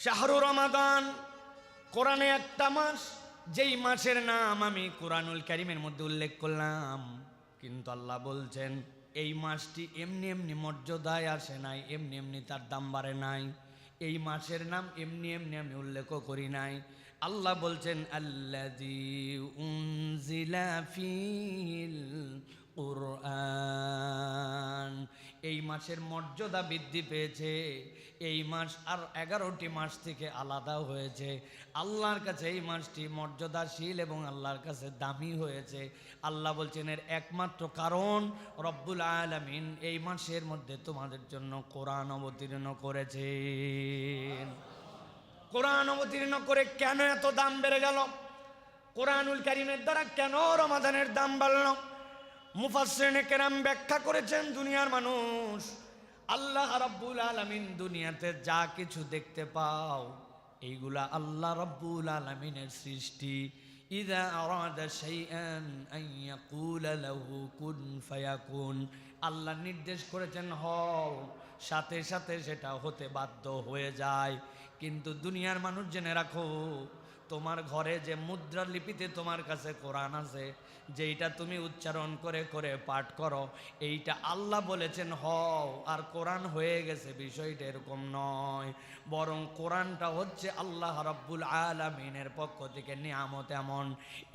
শাহরু রমাদান, কোরআনে একটা মাস, যেই মাসের নাম আমি কোরআনুল কারীমের মধ্যে উল্লেখ করলাম, কিন্তু আল্লাহ বলছেন এই মাসটি এমনি এমনি মর্যাদায় আসে নাই, এমনি এমনি তার দাম বাড়ে নাই। এই মাসের নাম এমনি এমনি আমি উল্লেখ করি নাই। আল্লাহ বলছেন আল্লাযী উনজিলা ফীহিল কুরআন, এই মাসের মর্যাদা বৃদ্ধি পেয়েছে। এই মাস আর 11টি মাস থেকে আলাদা হয়েছে। আল্লাহর কাছে এই মাসটি মর্যাদাশীল এবং আল্লাহর কাছে দামি হয়েছে। আল্লাহ বলছেন এর একমাত্র কারণ রব্বুল আলামিন এই মাসের মধ্যে তোমাদের জন্য কোরআন অবতীর্ণ করেছেন। কোরআন অবতীর্ণ করে কেন এত দাম বেড়ে গেল? কোরআনুল কারীমের দ্বারা কেন রমাদানের দাম বাড়ল? মুফাসসিরিনে কেরাম ব্যাখ্যা করেছেন, দুনিয়ার মানুষ, আল্লাহ রাব্বুল আলামিন দুনিয়াতে যা কিছু দেখতে পাও এইগুলা আল্লাহ রাব্বুল আলামিনের সৃষ্টি। ইযা আরাদা শাইআন আন ইয়াকুলা লাহু কুন ফায়াকুন, আল্লাহ নির্দেশ করেছেন হও, সাথে সাথে সেটা হতে বাধ্য হয়ে যায়। কিন্তু দুনিয়ার মানুষ জেনে রাখো, তোমার ঘরে যে মুদ্রা লিপিতে তোমার কাছে কোরআন আছে, যেইটা তুমি উচ্চারণ করে করে পাঠ করো, এইটা আল্লাহ বলেছেন হও আর কোরআন হয়ে গেছে, বিষয়টা এরকম নয়। বরং কোরআনটা হচ্ছে আল্লাহ রাব্বুল আলামিনের পক্ষ থেকে নিয়ামত এমন।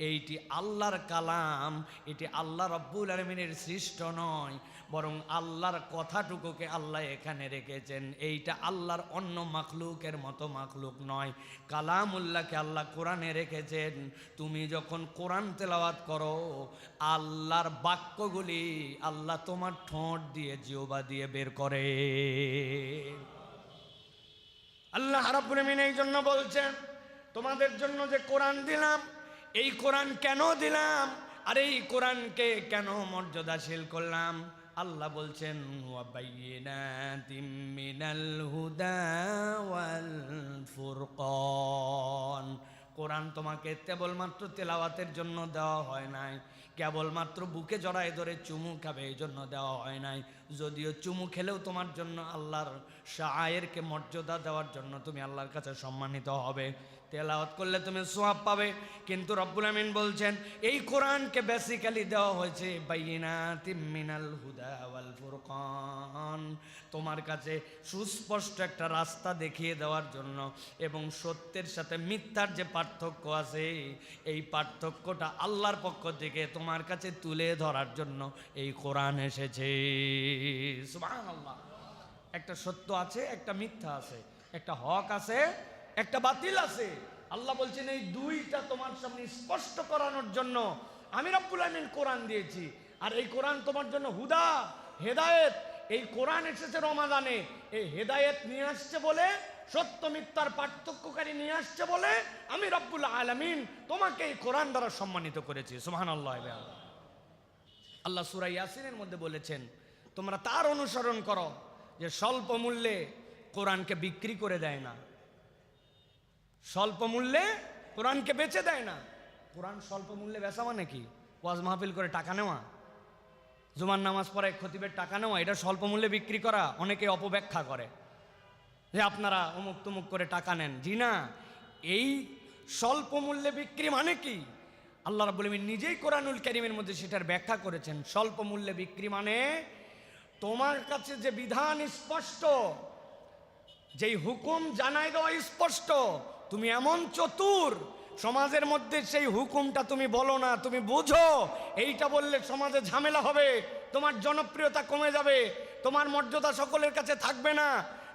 এইটি আল্লাহর কালাম, এটি আল্লাহ রাব্বুল আলামিনের সৃষ্ট নয়, বরং আল্লাহর কথাটুকুকে আল্লাহ এখানে রেখেছেন। এইটা আল্লাহর অন্য মাখলুকের মতো মাখলুক নয়, কালামুল্লাহকে আল্লাহ কোরআনে রেখেছেন। তুমি যখন কোরআন তেলাওয়াত করো, আল্লাহর বাক্যগুলি আল্লাহ তোমার ঠোঁট দিয়ে, জিহ্বা দিয়ে বের করে। আল্লাহ রাব্বুল আলামিন এই জন্য বলছেন তোমাদের জন্য যে কোরআন দিলাম, এই কোরআন কেন দিলাম আর এই কোরআনকে কেন মর্যাদাশীল করলাম? আল্লাহ বলছেন ওয়া বাইয়িনাতিম মিনাল হুদা ওয়াল ফুরকান, কোরআন তোমাকে কেবলমাত্র তেলাওয়াতের জন্য দেওয়া হয় নাই, কেবলমাত্র বুকে জড়ায় ধরে চুমু খাবে এই জন্য দেওয়া হয় নাই। যদিও চুমু খেলেও তোমার জন্য আল্লাহর শায়েরকে মর্যাদা দেওয়ার জন্য তুমি আল্লাহর কাছে সম্মানিত হবে, তেলাওয়াত করলে তুমি সওয়াব পাবে। কিন্তু রব্বুল আমিন বলছেন এই কোরআনকে বেসিক্যালি দেওয়া হয়েছে বাইয়িনাতিম মিনাল হুদা ওয়াল ফুরকান, তোমার কাছে সুস্পষ্ট একটা রাস্তা দেখিয়ে দেওয়ার জন্য, এবং সত্যের সাথে মিথ্যার যে পার্থক্য আছে এই পার্থক্যটা আল্লাহর পক্ষ থেকে তোমার কাছে তুলে ধরার জন্য এই কোরআন এসেছে। সুবহানাল্লাহ। একটা সত্য আছে, একটা মিথ্যা আছে, একটা হক আছে, একটা বাতিল আছে। আল্লাহ বলছেন এই দুইটা তোমার সামনে স্পষ্ট করানোর জন্য আমি রব্বুল আমিন কোরআন দিয়েছি। আর এই কোরআন তোমার জন্য হুদা, হেদায়েত। এই কোরআন এসেছে রমাদানে, এই হেদায়েত নিয়ে আসছে বলে, সত্য মিথ্যার পার্থক্যকারী নিয়ে আসছে বলে আমি রব্বুল আলামিন তোমাকে এই কোরআন দ্বারা সম্মানিত করেছি। সুবহানাল্লাহ। আল্লাহ সূরা ইয়াসিনের মধ্যে বলেছেন তোমরা তার অনুসরণ করো যে স্বল্প মূল্যে কোরআনকে বিক্রি করে দেয় না, স্বল্প মূল্যে কোরআনকে বেচে দেয় না। কোরআন স্বল্প মূল্যে বেচা মানে কি? ওয়াজ মাহফিল করে টাকা নেওয়া, জুমার নামাজ পড়ে খতিবের টাকা নেওয়া, এটা স্বল্প মূল্যে বিক্রি করা। অনেকে অপব্যাখ্যা করে যে আপনারা অমুক তুমুক করে টাকা নেন। জি না, এই স্বল্প মূল্যে বিক্রি মানে কি? আল্লাহ রাব্বুল আমিন নিজেই কোরআনুল কারীমের মধ্যে সেটার ব্যাখ্যা করেছেন। স্বল্প মূল্যে বিক্রি মানে তোমার কাছে যে বিধান স্পষ্ট, যেই হুকুম জানাই দেওয়া স্পষ্ট, তুমি এমন চতুর, সমাজের মধ্যে সেই হুকুমটা তুমি বলো না, তুমি বুঝো এইটা বললে সমাজে ঝামেলা হবে, তোমার জনপ্রিয়তা কমে যাবে, তোমার মর্যাদা সকলের কাছে থাকবে না,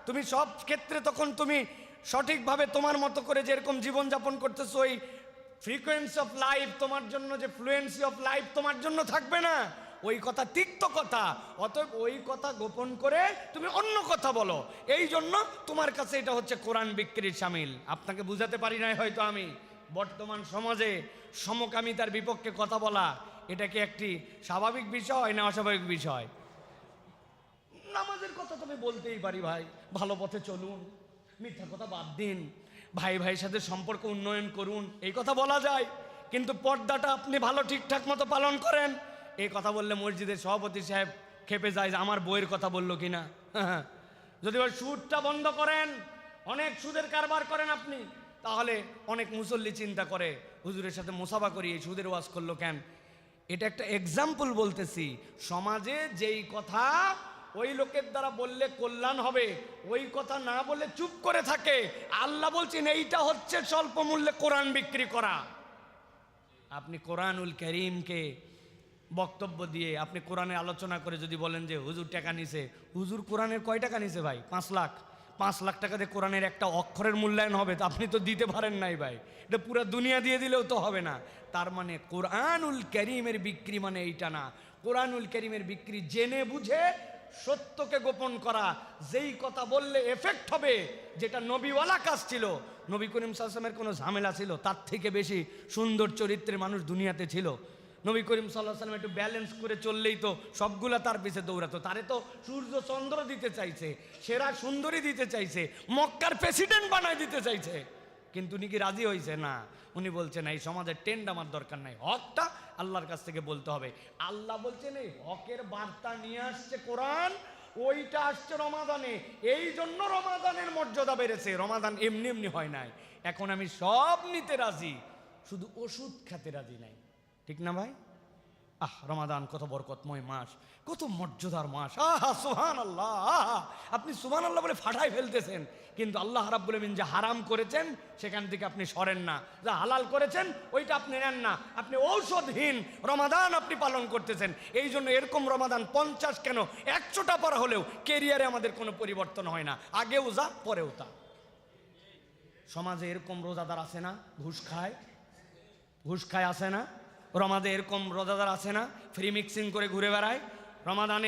তুমি সব ক্ষেত্রে তখন তুমি সঠিকভাবে তোমার মতো করে যেরকম জীবনযাপন করতেছো ওই ফ্রিকোয়েন্সি অফ লাইফ তোমার জন্য, যে ফ্লুয়েন্সি অফ লাইফ তোমার জন্য থাকবে না। ওই কথা তিক্ত কথা, অতএব ওই কথা গোপন করে তুমি অন্য কথা বলো। এই জন্য তোমার কাছে এটা হচ্ছে কোরআন বিক্রির শামিল। আপনাকে বুঝাতে পারি নাই হয়তো আমি। বর্তমান সমাজে সমকামিতার বিপক্ষে কথা বলা এটা কি একটি স্বাভাবিক বিষয় না অস্বাভাবিক বিষয়? নামাজের কথা তুমি বলতেই পারি ভাই, ভালো পথে চলুন, মিথ্যা কথা বাদ দিন, ভাই ভাইয়ের সাথে সম্পর্ক উন্নয়ন করুন, এই কথা বলা যায়। কিন্তু পর্দাটা আপনি ভালো ঠিকঠাক মতো পালন করেন, এই কথা বললে মসজিদের সভাপতি সাহেব খেপে যায় যে আমার বইয়ের কথা বললো কিনা। যদি ওই সুরটা বন্ধ করেন, অনেক সুদের কারবার করেন আপনি, তাহলে অনেক মুসল্লি চিন্তা করে হুজুরের সাথে মুসাফা করি, এই সুদের ওয়াজ করলো কেন? এটা একটা এক্সাম্পল বলতেছি। সমাজে যেই কথা ওই লোকের দ্বারা বললে কল্যাণ হবে, ওই কথা না বলে চুপ করে থাকে, আল্লাহ বলছেন এইটা হচ্ছে স্বল্প মূল্যে কোরআন বিক্রি করা। আপনি কোরআনুল কারীমকে বক্তব্য দিয়ে, আপনি কোরআনে আলোচনা করে যদি বলেন যে হুজুর টাকা নিছে, হুজুর কোরআনের কয় টাকা নিছে ভাই? 5 লাখ। 5 লাখ টাকা দিয়ে কোরআনের একটা অক্ষরের মূল্যায়ন হবে? তো আপনি তো দিতে পারেন নাই ভাই, এটা পুরো দুনিয়া দিয়ে দিলেও তো হবে না। তার মানে কোরআনুল কারীমের বিক্রি মানে এইটা না। কোরআনুল কারীমের বিক্রি জেনে বুঝে সত্যকে গোপন করা, যেই কথা বললে এফেক্ট হবে, যেটা নবীওয়ালা কাজ ছিল। নবী করিম সাল্লাল্লাহু আলাইহি ওয়াসাল্লামের কোনো ঝামেলা ছিল? তার থেকে বেশি সুন্দর চরিত্রের মানুষ দুনিয়াতে ছিল। নবী করিম সাল্লাল্লাহু আলাইহি ওয়াসাল্লাম একটু ব্যালেন্স করে চললেই তো সবগুলা তার পিছে দৌড়াতো। তারে তো সূর্য চন্দ্র দিতে চাইছে, সেরা সুন্দরী দিতে চাইছে, মক্কার প্রেসিডেন্ট বানায় দিতে চাইছে, কিন্তু উনি কি রাজি হয়েছে? না। উনি বলছেন এই সমাজের ট্রেন্ড আমার দরকার নাই, হকটা আল্লাহর কাছ থেকে বলতে হবে। আল্লাহ বলছেন এই হকের বার্তা নিয়ে আসছে কোরআন, ওইটা আসছে রমাদানে, এই জন্য রমাদানের মর্যাদা বেড়েছে। রমাদান এমনি এমনি হয় নাই। এখন আমি সব নিতে রাজি, শুধু ওষুধ খেতে রাজি নাই। ঠিক না ভাই? রমাদান কত বরকতময় মাস, কত মর্যাদার মাস। সুবহানাল্লাহ। আপনি সুবহানাল্লাহ বলে ফাটাই ফেলতেছেন, কিন্তু আল্লাহ রাব্বুল আমিন যা হারাম করেছেন সেখান থেকে আপনি সরেন না, যা হালাল করেছেন ওইটা আপনি নেন না। আপনি ঔষধহীন রমাদান আপনি পালন করতেছেন। এই জন্য এরকম রমাদান 50 কেন 100টা পর হলেও কেরিয়ারে আমাদের কোনো পরিবর্তন হয় না, আগেও যা পরেও তা। সমাজে এরকম রোজাদার আছে না ঘুষ খায় আছে না? রমাদানে এরকম রোজাদার আছে না ফ্রি মিক্সিং করে ঘুরে বেড়ায়? রমাদানে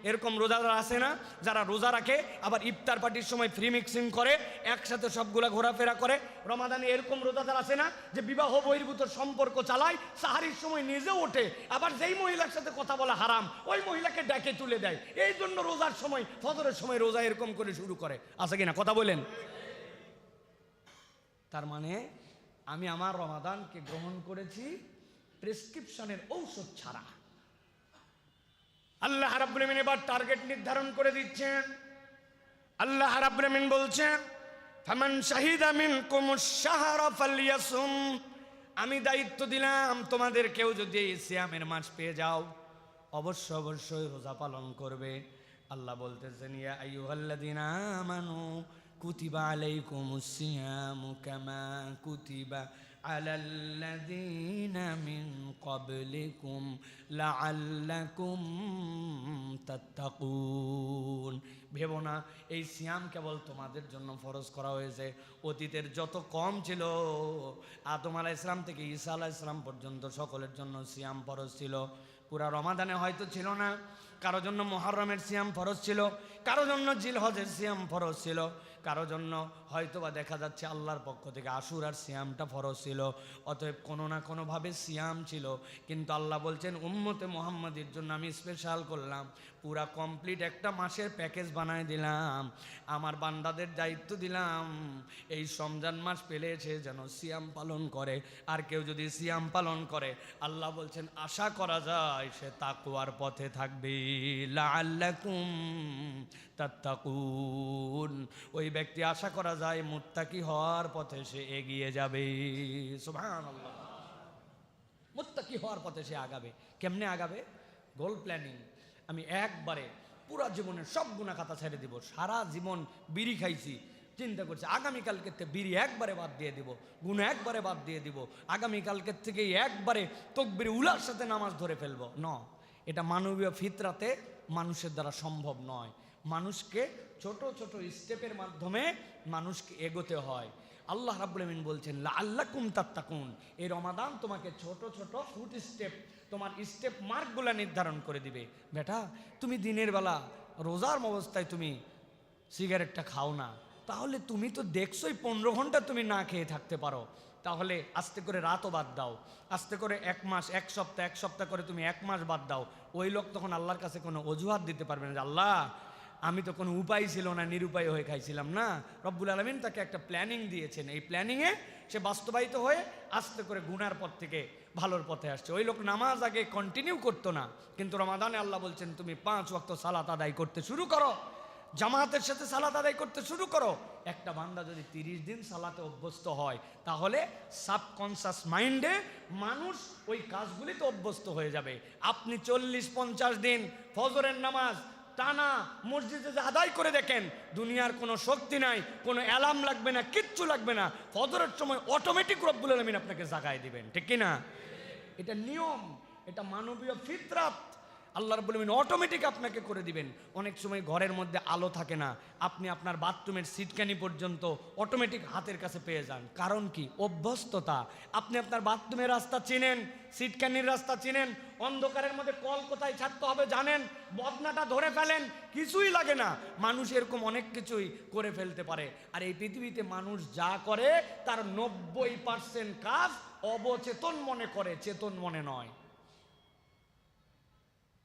এরকম রোজাদার আছে না যারা রোজা রাখে আবার ইফতার পার্টির সময় ফ্রি মিক্সিং করে একসাথে সবগুলা ঘোরাফেরা করে? রমাদানে এরকম রোজাদার আছে না যে বিবাহ বহির্ভূত সম্পর্ক চালায়, সাহারির সময় নিজেও ওঠে, আবার যেই মহিলার সাথে কথা বলা হারাম ওই মহিলাকে ডেকে তুলে দেয়? এই জন্য রোজার সময় ফজরের সময় রোজা এরকম করে শুরু করে। আছে কিনা কথা বলেন? তার মানে আমি আমার রমাদানকে গ্রহণ করেছি প্রেসক্রিপশনের ঔষধ ছাড়া। আল্লাহ রাব্বুল আমিন এবার টার্গেট নির্ধারণ করে দিচ্ছেন। আল্লাহ রাব্বুল আমিন বলছেন ফামান শাহিদা মিনকুমুশ শাহরা ফালইয়াসুম, আমি দায়িত্ব দিলাম তোমাদের কেউ যদি এই সিয়ামের মাস পেয়ে যাও অবশ্যই রোজা পালন করবে। আল্লাহ বলতেছেন ইয়া আইয়ুহাল্লাযীনা আমানু কুতিবা আলাইকুমুস সিয়ামু কামা কুতিবা আলাল্লাযীনা মিন ক্বাবলিকুম লাআল্লাকুম তাত্তাকুন। ভেবো না এই সিয়াম কেবল তোমাদের জন্য ফরজ করা হয়েছে। অতীতের যত কম ছিল, আদম আলাইহিস সালাম থেকে ঈসা আলাইহিস সালাম পর্যন্ত সকলের জন্য সিয়াম ফরজ ছিল। পুরা রমাদানে হয়তো ছিল না, কারো জন্য মুহররমের সিয়াম ফরজ ছিল, কারো জন্য জিলহজের সিয়াম ফরজ ছিল, কারো জন্য হয়তোবা দেখা যাচ্ছে আল্লাহর পক্ষ থেকে আশুরার সিয়ামটা ফরজ ছিল। অতএব কোনো না কোনোভাবে সিয়াম ছিল, কিন্তু আল্লাহ বলছেন উম্মতে মুহাম্মাদির জন্য আমি স্পেশাল করলাম, পুরা কমপ্লিট একটা মাসের প্যাকেজ বানায় দিলাম। আমার বান্দাদের দায়িত্ব দিলাম এই রমজান মাস পেলেছে যেন সিয়াম পালন করে। আর কেউ যদি সিয়াম পালন করে আল্লাহ বলছেন আশা করা যায় সে তাকওয়ার পথে থাকবে। লাআল্লাকুম তাত্তাকুন, ওই ব্যক্তি আশা করা যায় মুত্তাকি হওয়ার পথে সে এগিয়ে যাবে। সুবহানাল্লাহ। মুত্তাকি হওয়ার পথে সে আগাবে। কেমনে আগাবে? গোল প্ল্যানিং। আমি একবারে পুরা জীবনের সব গুনাহ খাতা ছেড়ে দিব, সারা জীবন বিড়ি খাইছি, চিন্তা করছি আগামীকালকের থেকে বিড়ি একবারে বাদ দিয়ে দিব, গুনাহ একবারে বাদ দিয়ে দিব, আগামীকালকের থেকে একবারে তাকবীর উলার সাথে নামাজ ধরে ফেলবো। ন, এটা মানবীয় ফিতরাতে মানুষের দ্বারা সম্ভব নয়। মানুষকে ছোট ছোট স্টেপের মাধ্যমে মানুষকে এগোতে হয়। আল্লাহ রাব্বুল আমিন বলছেন লাআল্লাকুম তাত্তাকুন, এই রমাদান তোমাকে ছোট ছোট ফুট স্টেপ, তোমার স্টেপ মার্কগুলো নির্ধারণ করে দিবে। বেটা তুমি দিনের বেলা রোজার অবস্থায় তুমি সিগারেটটা খাও না, তাহলে তুমি তো দেখছোই 15 ঘন্টা তুমি না খেয়ে থাকতে পারো। তাহলে আস্তে করে রাতও বাদ দাও, আস্তে করে 1 মাস 1 সপ্তাহ 1 সপ্তাহ করে তুমি 1 মাস বাদ দাও। ওই লোক তখন আল্লাহর কাছে কোনো অজুহাত দিতে পারবে না যে আল্লাহ আমি তো কোনো উপায় ছিল না, নিরুপায় হয়ে খাইছিলাম না। রব্বুল আলামিন তাকে একটা প্ল্যানিং দিয়েছেন, এই প্ল্যানিংয়ে সে বাস্তবায়িত হয়ে আস্তে করে গুনার পথ থেকে ভালোর পথে আসছে। ওই লোক নামাজ আগে কন্টিনিউ করতো না, কিন্তু রমাদানে আল্লাহ বলছেন তুমি 5 ওয়াক্ত সালাত আদায় করতে শুরু করো। জামাতের সাথে সালাত আদায় করতে শুরু করো। একটা বান্দা যদি 30 দিন সালাতে অভ্যস্ত হয়, তাহলে সাবকনশাস মাইন্ডে মানুষ ওই কাজগুলিতে অভ্যস্ত হয়ে যাবে। আপনি 40-50 দিন ফজরের নামাজ টানা মসজিদে আদায় করে দেখেন, দুনিয়ার কোনো শক্তি নাই, কোনো অ্যালার্ম লাগবে না, কিচ্ছু লাগবে না, ফজরের সময় অটোমেটিক রব্বুল আলামিন আপনাকে জাগায় দিবেন, ঠিক কি না? এটা নিয়ম, এটা মানবীয় ফিতরাত। আল্লাহ রাব্বুল আলামিন অটোমেটিক আপনাকে করে দিবেন। অনেক সময় ঘরের মধ্যে আলো থাকে না, আপনি আপনার বাথরুমের সিটকানি পর্যন্ত অটোমেটিক হাতের কাছে পেয়ে যান। কারণ কি? অভ্যস্ততা। আপনি আপনার বাথরুমের রাস্তা চিনেন, সিটকানির রাস্তা চিনেন, অন্ধকারের মধ্যে কল কোথায় ছাড়তে হবে জানেন, বদনাটা ধরে ফেলেন, কিছুই লাগে না। মানুষ এরকম অনেক কিছুই করে ফেলতে পারে। আর এই পৃথিবীতে মানুষ যা করে তার 90% কাজ অবচেতন মনে করে, চেতন মনে নয়।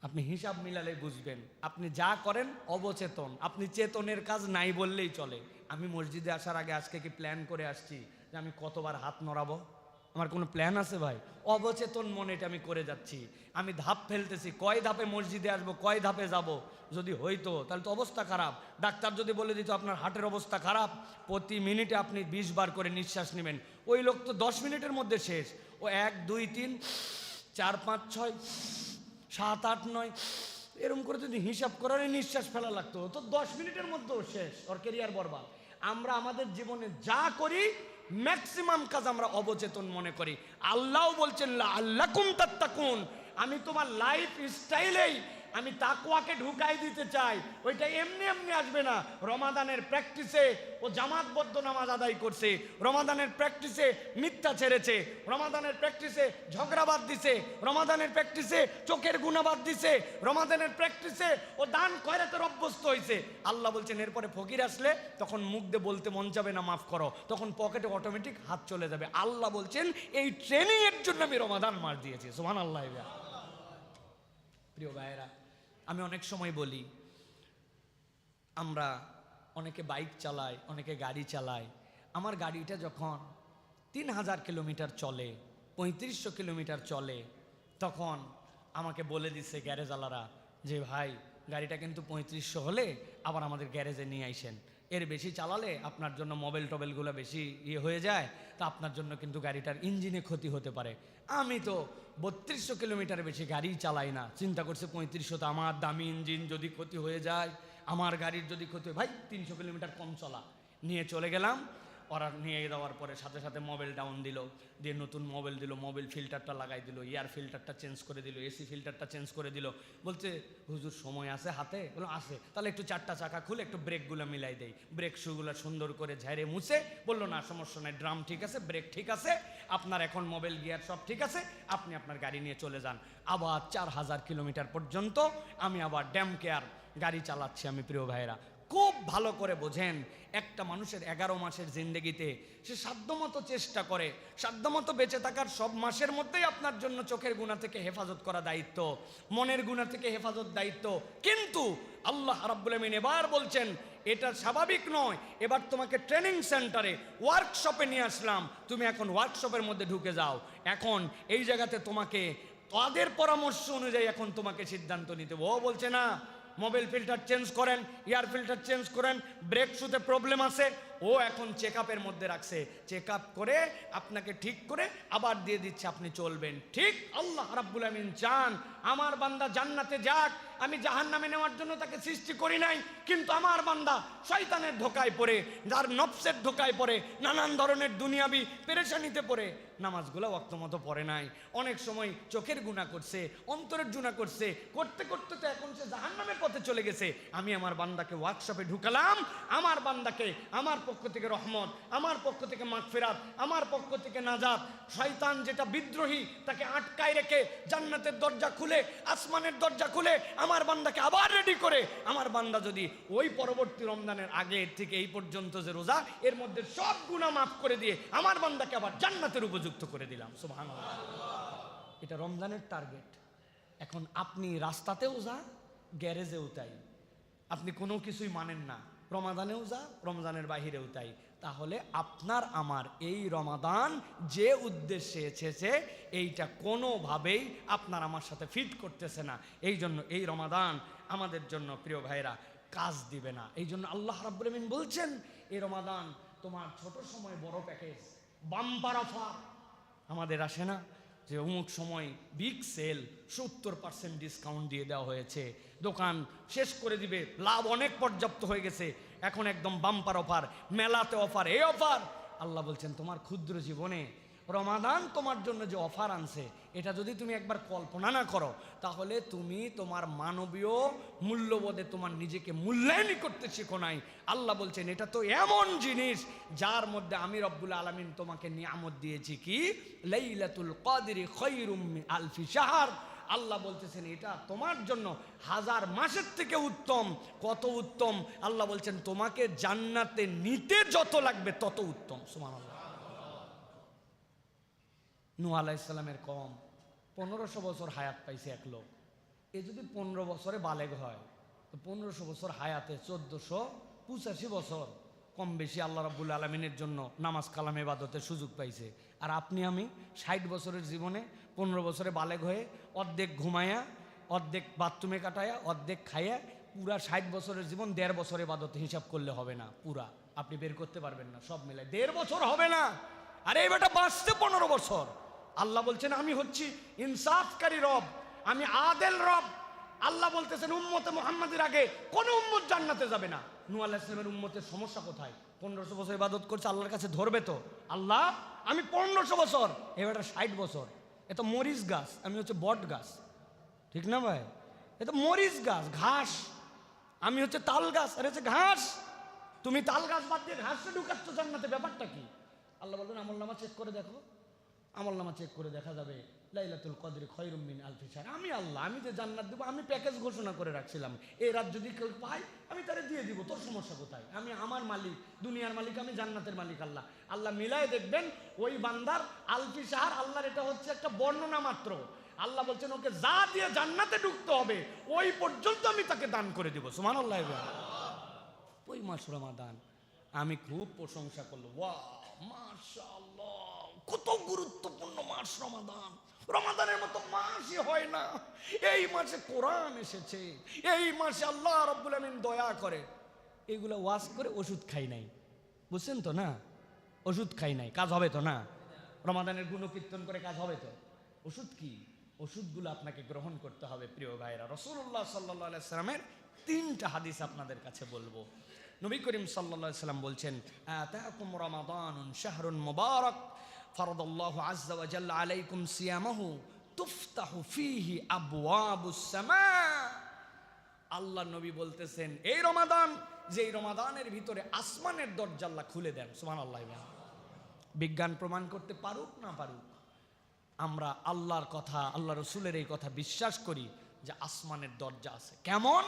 আপনি হিসাব মিলালে বুঝবেন, আপনি যা করেন অবচেতন, আপনি চেতনের কাজ নাই বললেই চলে। আমি মসজিদে আসার আগে আজকে কি প্ল্যান করে আসছি যে আমি কতবার হাত নড়াবো? আমার কোনো প্ল্যান আছে ভাই? অবচেতন মনে এটা আমি করে যাচ্ছি। আমি ধাপ ফেলতেছি, কয় ধাপে মসজিদে আসবো, কয় ধাপে যাব। যদি হইতো তাহলে তো অবস্থা খারাপ। ডাক্তার যদি বলে দিত আপনার হার্টের অবস্থা খারাপ, প্রতি মিনিটে আপনি 20 বার করে নিঃশ্বাস নেবেন, ওই লোক তো 10 মিনিটের মধ্যে শেষ। ও 1 2 3 4 5 6 7 8 9 এরকম করে যদি হিসাব করার নিঃশ্বাস ফেলা লাগতো তো 10 মিনিটের মধ্যেও শেষ, ওর ক্যারিয়ার বরবাদ। আমরা আমাদের জীবনে যা করি ম্যাক্সিমাম কাজ আমরা অবচেতন মনে করি। আল্লাহ বলছেন লাআল্লাকুম তাত্তাকুন, আমি তোমার লাইফ স্টাইলেই আমি তাকওয়াকে ঢুকাই দিতে চাই। ওইটা এমনি এমনি আসবে না। রমাদানের প্র্যাকটিসে ও জামাতবদ্ধ নামাজ আদায় করছে, রমাদানের প্র্যাকটিসে মিথ্যা ছেড়েছে, রমাদানের প্র্যাকটিসে ঝগড়া বাদ দিছে, রমাদানের প্র্যাকটিসে চোখের গুনাহ বাদ দিছে, রমাদানের প্র্যাকটিসে ও দান খয়রাতের অভ্যস্ত হয়েছে। আল্লাহ বলছেন এরপরে ফকির আসলে তখন মুখ দিয়ে বলতে মন যাবে না মাফ করো, তখন পকেটে অটোমেটিক হাত চলে যাবে। আল্লাহ বলছেন এই ট্রেনিং এর জন্য আমি রমাদান মাস দিয়েছি। সুবহানাল্লাহ। প্রিয় ভাইয়েরা, আমি অনেক সময় বলি, আমরা অনেকে বাইক চালাই, অনেকে গাড়ি চালায়। আমার গাড়িটা যখন 3000 কিলোমিটার চলে, 3500 কিলোমিটার চলে, তখন আমাকে বলে দিচ্ছে গ্যারেজওয়ালারা যে ভাই গাড়িটা কিন্তু 3500 হলে আবার আমাদের গ্যারেজে নিয়ে আইসেন, এর বেশি চালালে আপনার জন্য মোবাইল টোবেলগুলো বেশি হয়ে যায়, তা আপনার জন্য কিন্তু গাড়িটার ইঞ্জিনে ক্ষতি হতে পারে। আমি তো 3200 কিলোমিটার বেশি গাড়ি চালাই না, চিন্তা করছে 3500 তো আমার দামি ইঞ্জিন যদি ক্ষতি হয়ে যায়, আমার গাড়ির যদি ক্ষতি হয়, ভাই 300 কিলোমিটার কম চলা, নিয়ে চলে গেলাম। ওরা নিয়ে দেওয়ার পরে সাথে সাথে মোবাইল ডাউন দিল, দিয়ে নতুন মোবাইল দিল, মোবাইল ফিল্টারটা লাগাই দিল, এয়ার ফিল্টারটা চেঞ্জ করে দিল, এসি ফিল্টারটা চেঞ্জ করে দিল। বলছে হুজুর সময় আছে হাতে? বললো আছে, তাহলে একটু 4টা চাকা খুলে একটু ব্রেকগুলো মিলাই দেই, ব্রেক শুগুলো সুন্দর করে ঝেড়ে মুছে। বললো না সমস্যা নাই, ড্রাম ঠিক আছে, ব্রেক ঠিক আছে, আপনার এখন মোবাইল গিয়ার সব ঠিক আছে, আপনি আপনার গাড়ি নিয়ে চলে যান। আবার 4000 কিলোমিটার পর্যন্ত আমি আবার ড্যাম কেয়ার গাড়ি চালাচ্ছি। আমি প্রিয় ভাইয়েরা, খুব ভালো করে বোঝেন, একটা মানুষের 11 মাসের জিন্দেগিতে সে সাধ্যমতো চেষ্টা করে, সাধ্যমতো বেঁচে থাকার সব মাসের মধ্যেই আপনার জন্য চোখের গুনাহ থেকে হেফাজত করা দায়িত্ব, মনের গুনাহ থেকে হেফাজত দায়িত্ব। কিন্তু আল্লাহ রাব্বুল আমিন এবার বলছেন এটা স্বাভাবিক নয়, এবার তোমাকে ট্রেনিং সেন্টারে ওয়ার্কশপে নিয়ে আসলাম, তুমি এখন ওয়ার্কশপের মধ্যে ঢুকে যাও। এখন এই জায়গাতে তোমাকে তাদের পরামর্শ অনুযায়ী এখন তোমাকে সিদ্ধান্ত নিতে হবে। ও বলছে না মোবাইল ফিল্টার চেঞ্জ করেন, এয়ার ফিল্টার চেঞ্জ করেন, ব্রেক শুতে প্রবলেম আছে, ও এখন চেক আপের মধ্যে রাখছে, চেক আপ করে আপনাকে ঠিক করে আবার দিয়ে দিচ্ছে, আপনি চলবেন। ঠিক আল্লাহ রাব্বুল আমিন চান আমার বান্দা জান্নাতে যাক, আমি জাহান্নামে নেওয়ার জন্য তাকে সৃষ্টি করি নাই। কিন্তু আমার বান্দা শয়তানের ধোকায় পড়ে, যার নফসের ধোকায় পড়ে, নানান ধরনের দুনিয়াবি পেরেশানিতে পড়ে নামাজগুলো ওয়াক্ত মতো পড়ে নাই, অনেক সময় চোখের গুনাহ করছে, অন্তরের গুনাহ করছে, করতে করতে তো এখন সে জাহান্নামের পথে চলে গেছে। আমি আমার বান্দাকে ওয়ার্কশপে ঢুকালাম, আমার বান্দাকে আমার পক্ষ থেকে রহমত, আমার পক্ষ থেকে মাগফিরাত, আমার পক্ষ থেকে নাজাত। শয়তান যেটা বিদ্রোহী তাকে আটকায় রেখে জান্নাতের দরজা খুলে, আসমানের দরজা খুলে আমার বান্দাকে আবার রেডি করে, আমার বান্দা যদি ওই পরবর্তী রমজানের আগে থেকে এই পর্যন্ত যে রোজা, এর মধ্যে সব গুনাহ মাফ করে দিয়ে আমার বান্দাকে আবার জান্নাতের উপযুক্ত করে দিলাম। সুবহানাল্লাহ। এটা রমজানের টার্গেট। এখন আপনি রাস্তাতেও যা, গ্যারেজেও তাই, আপনি কোনো কিছুই মানেন না, রমাদানেও যা, রমজানের বাহিরেও তাই, তাহলে আপনার আমার এই রমাদান যে উদ্দেশ্যে এসেছে এইটা কোনোভাবেই আপনার আমার সাথে ফিট করতেছে না। এই জন্য এই রমাদান আমাদের জন্য প্রিয় ভাইরা কাজ দিবে না। এই জন্য আল্লাহ রাব্বুল আমিন বলছেন এই রমাদান তোমার ছোট সময় বড় প্যাকেজ, বাম্পার অফার আমাদের আসে না যে অমুক সময় বিগ সেল 70% ডিসকাউন্ট দিয়ে দেওয়া হয়েছে, দোকান শেষ করে দিবে, লাভ অনেক পর্যাপ্ত হয়ে গেছে, এখন একদম বাম্পার অফার, মেলাতে অফার, এই অফার। আল্লাহ বলছেন তোমার ক্ষুদ্র জীবনে রমাদান তোমার জন্য যে অফার আনছে এটা যদি তুমি একবার কল্পনা না করো তাহলে তুমি তোমার মানবীয় মূল্যবোধে তোমার নিজেকে মূল্যায়নই করতে শিখো নাই। আল্লাহ বলছেন এটা তো এমন জিনিস যার মধ্যে আমি রব্বুল আলামিন তোমাকে নিয়ামত দিয়েছি, কি লাইলাতুল কদরি খায়রুম মিন আলফি শাহর। আল্লাহ বলতেছেন এটা তোমার জন্য 1000 মাসের থেকে উত্তম। কত উত্তম? আল্লাহ বলছেন তোমাকে জান্নাতে নিতে যত লাগবে তত উত্তম। সুবহানাল্লাহ। নূহ আলাইহিস সালামের কওম 1500 বছর হায়াত পাইছে এক লোক। এ যদি 15 বছরে বালেগ হয় তো 1500 বছর হায়াতে 1485 বছর কম বেশি আল্লাহ রাব্বুল আলামিনের জন্য নামাজ কালাম ইবাদতের সুযোগ পাইছে। আর আপনি আমি 60 বছরের জীবনে 15 বছরে বালেগ হয়ে অর্ধেক ঘুমায়া, অর্ধেক বাথরুমে কাটায়া, অর্ধেক খাইয়া, পুরা 60 বছরের জীবন 1.5 বছর ইবাদতে হিসাব করলে হবে না, পুরা আপনি বের করতে পারবেন না, সব মিলে 1.5 বছর হবে না। আরে এই বেটা বাঁচতে 15 বছর। আল্লাহ বলছেন আমি হচ্ছি ইনসাফকারী রব, আমি আদেল রব। আল্লাহ বলতেছেন উম্মতে মুহাম্মাদের আগে কোন উম্মত জান্নাতে যাবে না। নূহ আলাইহিস সালামের উম্মতের সমস্যা কোথায়? 1500 বছর ইবাদত করছে, আল্লাহর কাছে ধরবে তো? আল্লাহ আমি 1500 বছর, এবার 60 বছর। এ তো মরিচ গাছ, আমি হচ্ছে বট গাছ, ঠিক না ভাই? এ তো মরিচ গাছ, ঘাস। আমি হচ্ছে তাল গাছ, আর হচ্ছে ঘাস। তুমি তাল গাছ বাদ দিয়ে ঘাসে ঢুকাচ্ছ জান্নাতে, ব্যাপারটা কি? আল্লাহ বলবেন আমলনামা চেক করে দেখো। আমলনামা চেক করে দেখা যাবে লাইলাতুল কদরি খায়রুম মিন আলফি শাহর। আমি আল্লাহ, আমি যে জান্নাত দেবো আমি প্যাকেজ ঘোষণা করে রাখছিলাম, এই রাত যদি কেউ পাই আমি তারে দিয়ে দিব, তোর সমস্যা কোথায়? আমি আমার মালিক, দুনিয়ার মালিক আমি, জান্নাতের মালিক আল্লাহ। আল্লাহ মিলায় দেখবেন ওই বান্দার আলফি শাহর, আল্লাহর এটা হচ্ছে একটা বর্ণনা মাত্র। আল্লাহ বলছেন ওকে যা দিয়ে জান্নাতে ঢুকতে হবে ওই পর্যন্ত আমি তাকে দান করে দিব। সুবহানাল্লাহ। ওই মাস রমাদান আমি খুব প্রশংসা করলো, ওয়াও মাশাআল্লাহ, কত গুরুত্বপূর্ণ মাস রমাদান। রমাদানের মতো মাসই হয় না। এই মাসে কোরআন এসেছে, এই মাসে আল্লাহ রাব্বুল আমিন দয়া করে। এগুলো ওয়াজ করে ওষুধ খাই নাই, বুঝছেন তো না? ওষুধ খাই নাই, কাজ হবে তো না? রমাদানের গুণকীর্তন করে কাজ হবে তো? ওষুধ কি? ওষুধগুলো আপনাকে গ্রহণ করতে হবে প্রিয় ভাইরা। রাসূলুল্লাহ সাল্লাল্লাহু আলাইহি ওয়াসাল্লামের 3টা হাদিস আপনাদের কাছে বলবো। নবী করিম সাল্লাল্লাহু আলাইহি ওয়াসাল্লাম বলছেন আতাকুম রমাদানুন শাহরুন মুবারাক ফারাদাল্লাহু আযজা ওয়া জাল্লা আলাইকুম সিয়ামাহু তুফতাহু ফীহি আবওয়াবুস সামা। আল্লাহ নবী বলতেছেন এই রমাদান, যেই রমাদানের ভিতরে আসমানের দরজা আল্লাহ খুলে দেন। সুবহানাল্লাহ। বিজ্ঞান প্রমাণ করতে পারুক না পারুক, আমরা আল্লাহর কথা, আল্লাহ রসুলের এই কথা বিশ্বাস করি যে আসমানের দরজা আছে। কেমন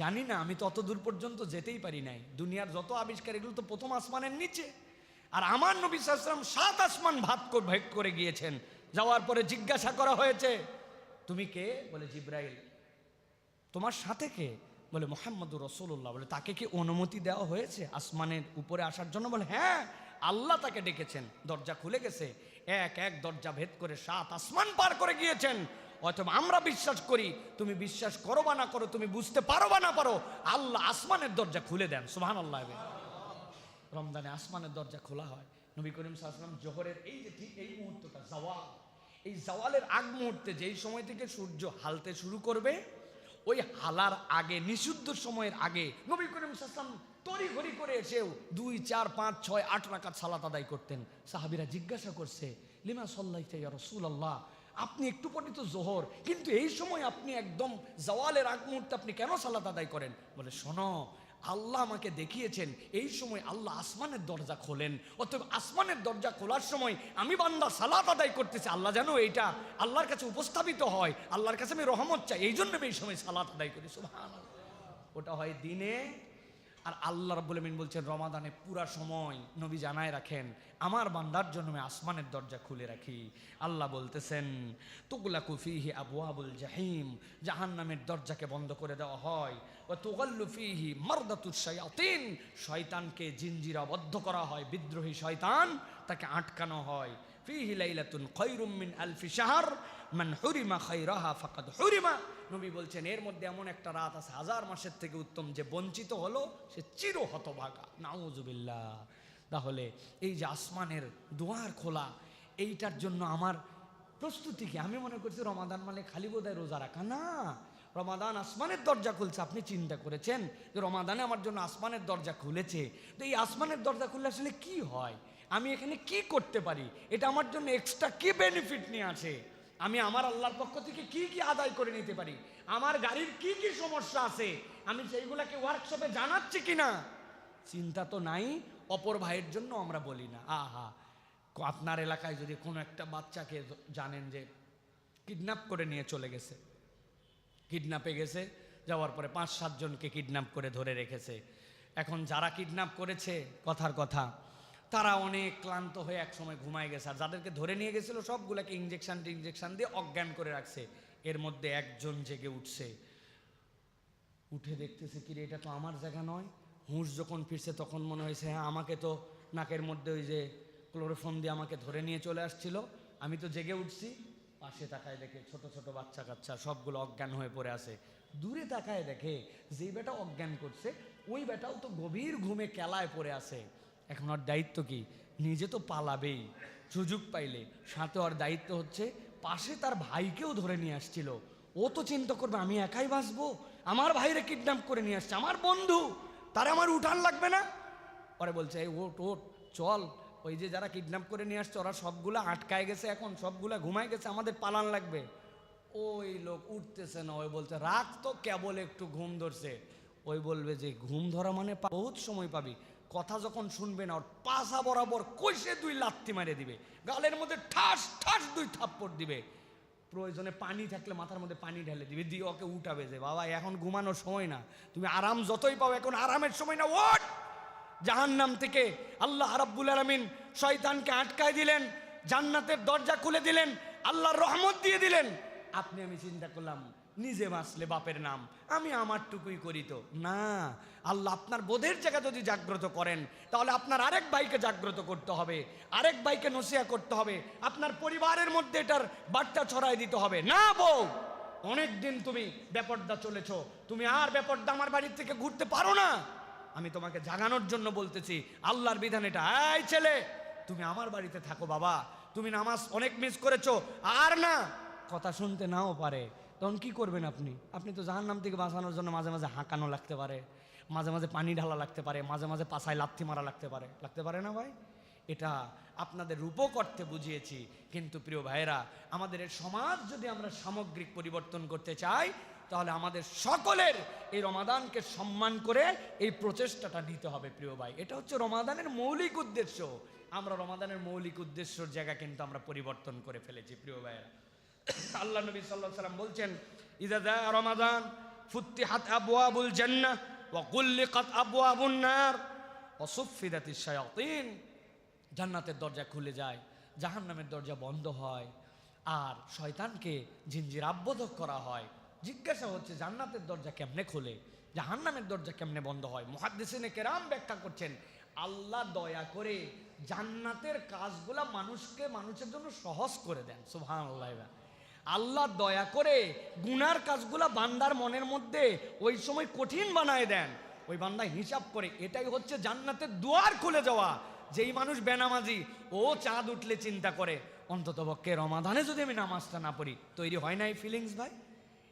জানি না, আমি তো অত দূর পর্যন্ত যেতেই পারি নাই। দুনিয়ার যত আবিষ্কার এগুলো তো প্রথম আসমানের নিচে। আর আমার নবী সাল্লাল্লাহু আলাইহি ওয়াসাল্লাম 7 আসমান ভেদ করে গিয়েছেন। যাওয়ার পরে জিজ্ঞাসা করা হয়েছে তুমি কে? বলে জিব্রাইল। তোমার সাথে কে? বলে মুহাম্মদুর রাসূলুল্লাহ। বলে তাকে কি অনুমতি দেওয়া হয়েছে আসমানের উপরে আসার জন্য? বলে হ্যাঁ, আল্লাহ তাকে ডেকেছেন, দরজা খুলে গেছে, এক এক দরজা ভেদ করে 7 আসমান পার করে গিয়েছেন। অথবা আমরা বিশ্বাস করি, তুমি বিশ্বাস করো বা না করো, তুমি বুঝতে পারো বা না পারো, আল্লাহ আসমানের দরজা খুলে দেন। সুবহানাল্লাহ। রমজানে আসমানের দরজা খোলা হয়। নবী করিম সাল্লাল্লাহু আলাইহি ওয়াসাল্লাম জোহরের এই যে ঠিক এই মুহূর্তটা জাওয়াল, এই জাওয়ালের আগ মুহূর্তে যেই সময় থেকে সূর্য হালতে শুরু করবে, ওই হালার আগে, নিষিদ্ধ সময়ের আগে নবী করিম সাল্লাল্লাহু আলাইহি ওয়াসাল্লাম তড়িঘড়ি করে এসেও 2, 4, 5, 6, 8 রাকাত সালাত আদায় করতেন। সাহাবীরা জিজ্ঞাসা করছে লিমা সাল্লাইতা ইয়া রাসূলুল্লাহ, আপনি একটু পরে তো জোহর, কিন্তু এই সময় আপনি একদম জাওয়ালের আগ মুহূর্তে আপনি কেন সালাত আদায় করেন? বলে শোনো, আল্লাহ আমাকে দেখিয়েছেন এই সময় আল্লাহ আসমানের দরজা খোলেন, অতএব আসমানের দরজা খোলার সময় আমি বান্দা সালাত আদায় করতেছি, আল্লাহ যেন এইটা আল্লাহর কাছে উপস্থাপিত হয়, আল্লাহর কাছে আমি রহমত চাই, এই জন্য আমি এই সময় সালাত আদায় করি। সুবহানাল্লাহ। ওটা হয় দিনে। আর আল্লাহ রাব্বুল আমিন বলছেন রমাদানে পুরা সময় নবী জানায় রাখেন আমার বান্দার জন্য আমি আসমানের দরজা খুলে রাখি। আল্লাহ বলতেছেন তুগলাকু ফীহি আবওয়াবুল জাহিম, জাহান্নামের দরজাকে বন্ধ করে দেওয়া হয়। ওয়া তুগাল্লু ফীহি মারদাতুশ শায়াতিন, শয়তানকে জিনজিরাবদ্ধ করা হয়, বিদ্রোহী শয়তান তাকে আটকানো হয়। ফিহি লাইলাতুন খায়রুম মিন আলফি শাহর মান হুরিমা খায়রাহা ফাকাদ হুরিমা। নবী বলছেন এর মধ্যে এমন একটা রাত আছে 1000 মাসের থেকে উত্তম, যে বঞ্চিত হলো সে চির হতভাগা। নাউজুবিল্লাহ। তাহলে এই যে আসমানের দুয়ার খোলা, এইটার জন্য আমার প্রস্তুতি কি? আমি মনে করছি রমাদান মানে খালি বোধহয় রোজা রাখা, না। রমাদান আসমানের দরজা খুলছে। আপনি চিন্তা করেছেন যে রমাদানে আমার জন্য আসমানের দরজা খুলেছে, তো এই আসমানের দরজা খুললে আসলে কি হয়, আমি এখানে কি করতে পারি, এটা আমার জন্য এক্সট্রা কি বেনিফিট নিয়ে আসে, আমি আমার আল্লাহর পক্ষ থেকে কি কি আদায় করে নিতে পারি, আমার গাড়ির কি কি সমস্যা আছে, আমি সেইগুলাকে ওয়ার্কশপে জানাচ্ছি কিনা, চিন্তা তো নাই। অপর ভাইয়ের জন্য আমরা বলি না। আহা, আপনার এলাকায় যদি কোনো একটা বাচ্চাকে জানেন যে কিডন্যাপ করে নিয়ে চলে গেছে, কিডন্যাপে গেছে, যাওয়ার পরে 5-7 জনকে কিডন্যাপ করে ধরে রেখেছে। এখন যারা কিডন্যাপ করেছে, কথার কথা, তারা অনেক ক্লান্ত হয়ে এক সময় ঘুমায় গেছে, আর যাদেরকে ধরে নিয়ে গেছিল সবগুলোকে ইঞ্জেকশন দিয়ে অজ্ঞান করে রাখছে। এর মধ্যে একজন জেগে উঠছে, উঠে দেখতেছে কি রে, এটা তো আমার জায়গা নয়। হুঁশ যখন ফিরছে তখন মনে হয়েছে হ্যাঁ, আমাকে তো নাকের মধ্যে ওই যে ক্লোরোফর্ম দিয়ে আমাকে ধরে নিয়ে চলে আসছিল, আমি তো জেগে উঠছি। পাশে তাকায় দেখে ছোট ছোট বাচ্চা কাচ্চা সবগুলো অজ্ঞান হয়ে পড়ে আছে। দূরে তাকায় দেখে যে বেটা অজ্ঞান করছে ওই বেটাও তো গভীর ঘুমে কেলায় পড়ে আছে। এখন ওর দায়িত্ব কি? নিজে তো পালাবেই সুযোগ পাইলে, সাথে ওর দায়িত্ব হচ্ছে পাশে তার ভাইকেও ধরে নিয়ে আসছিল। ও তো চিন্তা করবে আমি একাই বাঁচবো, আমার ভাইরে কিডন্যাপ করে নিয়ে আসছে আমার বন্ধু, তারা আমার উঠান লাগবে না। পরে বলছে এই ওট ওট চল, ওই যে যারা কিডন্যাপ করে নিয়ে আসছে ওরা সবগুলা আটকায় গেছে, এখন সবগুলা ঘুমায় গেছে, আমাদের পালান লাগবে। ওই লোক উঠতেছে না, ওই বলছে রাত তো কেবল একটু ঘুম ধরছে। ওই বলবে যে ঘুম ধরা মানে বহুত সময় পাবি, কথা যখন শুনবে না ওর পাশা বরাবর কষে 2 লাত্তি মারে দিবে, গালের মধ্যে ঠাস ঠাস 2 থাপ্পড় দিবে, প্রয়োজনে পানি থাকলে মাথার মধ্যে পানি ঢেলে দিবে, দিয়ে ওকে উঠাবে যে বাবা এখন ঘুমানোর সময় না, তুমি আরাম যতই পাও এখন আরামের সময় না, ওঠ। জাহান্নাম থেকে আল্লাহ রাব্বুল আলামিন শয়তানকে আটকায় দিলেন, জান্নাতের দরজা খুলে দিলেন, আল্লাহর রহমত দিয়ে দিলেন। আপনি আমি চিন্তা করলাম নিজে বাঁচলে বাপের নাম, আমি আমারটুকুই করি, তো না। আল্লাহ আপনার বোধের জায়গা যদি জাগ্রত করেন তাহলে আপনার আরেক ভাইকে জাগ্রত করতে হবে, আরেক ভাইকে নসিহত করতে হবে, আপনার পরিবারের মধ্যে এটার বার্তা ছড়াই দিতে হবে। না বউ, অনেকদিন তুমি বেপর্দা চলেছো, তুমি আর বেপর্দা আমার বাড়ির থেকে ঘুরতে পারো না, আমি তোমাকে জাগানোর জন্য বলতেছি আল্লাহর বিধান এটা। এই ছেলে, তুমি আমার বাড়িতে থাকো বাবা, তুমি নামাজ অনেক মিস করেছো, আর না। কথা শুনতে নাও পারে, তখন কি করবেন আপনি? আপনি তো জাহান্নাম থেকে বাঁচানোর জন্য মাঝে মাঝে হাঁকানো লাগতে পারে, মাঝে মাঝে পানি ঢালা লাগতে পারে, মাঝে মাঝে পাছায় লাথি মারা লাগতে পারে না ভাই? এটা আপনাদের রূপক অর্থে বুঝিয়েছি। কিন্তু প্রিয় ভাইয়েরা, আমাদের এই সমাজ যদি আমরা সামগ্রিক পরিবর্তন করতে চাই তাহলে আমাদের সকলের এই রমাদানকে সম্মান করে এই প্রচেষ্টাটা নিতে হবে। প্রিয় ভাই, এটা হচ্ছে রমাদানের মৌলিক উদ্দেশ্য। আমরা রমাদানের মৌলিক উদ্দেশ্যের জায়গা কিন্তু আমরা পরিবর্তন করে ফেলেছি। প্রিয় ভাইয়েরা, আল্লাহ নবী সাল্লাল্লাহু আলাইহি ওয়াসাল্লাম বলছেন ইযা জা রমাদান ফুতিহাত আবওয়াবুল জান্নাহ ওয়া গুল্লিকাত আবওয়াবুন নার ওয়া সুফিদাতিশ শায়াতিন। জান্নাতের দরজা খুলে যায়, জাহান্নামের দরজা বন্ধ হয়, আর শয়তানকে জিনজির আবদ্ধ করা হয়। জিজ্ঞাসা হচ্ছে জান্নাতের দরজা কেমনে খোলে, জাহান্নামের দরজা কেমনে বন্ধ হয়? মুহাদ্দিসিনে কেরাম ব্যাখ্যা করছেন আল্লাহ দয়া করে জান্নাতের কাজগুলা মানুষের জন্য সহজ করে দেন। সুবহানাল্লাহ। আল্লাহ দয়া করে গুনার কাজগুলা বান্দার মনের মধ্যে ওই সময় কঠিন বানায় দেন, ওই বান্দা হিসাব করে এটাই হচ্ছে জান্নাতের দুয়ার খুলে যাওয়া। যেই মানুষ বেনামাজি, ও চাঁদ উঠলে চিন্তা করে অন্তত পক্ষে রমাদানে যদি আমি নামাজটা না পড়ি, তৈরি হয় না এই ফিলিংস ভাই?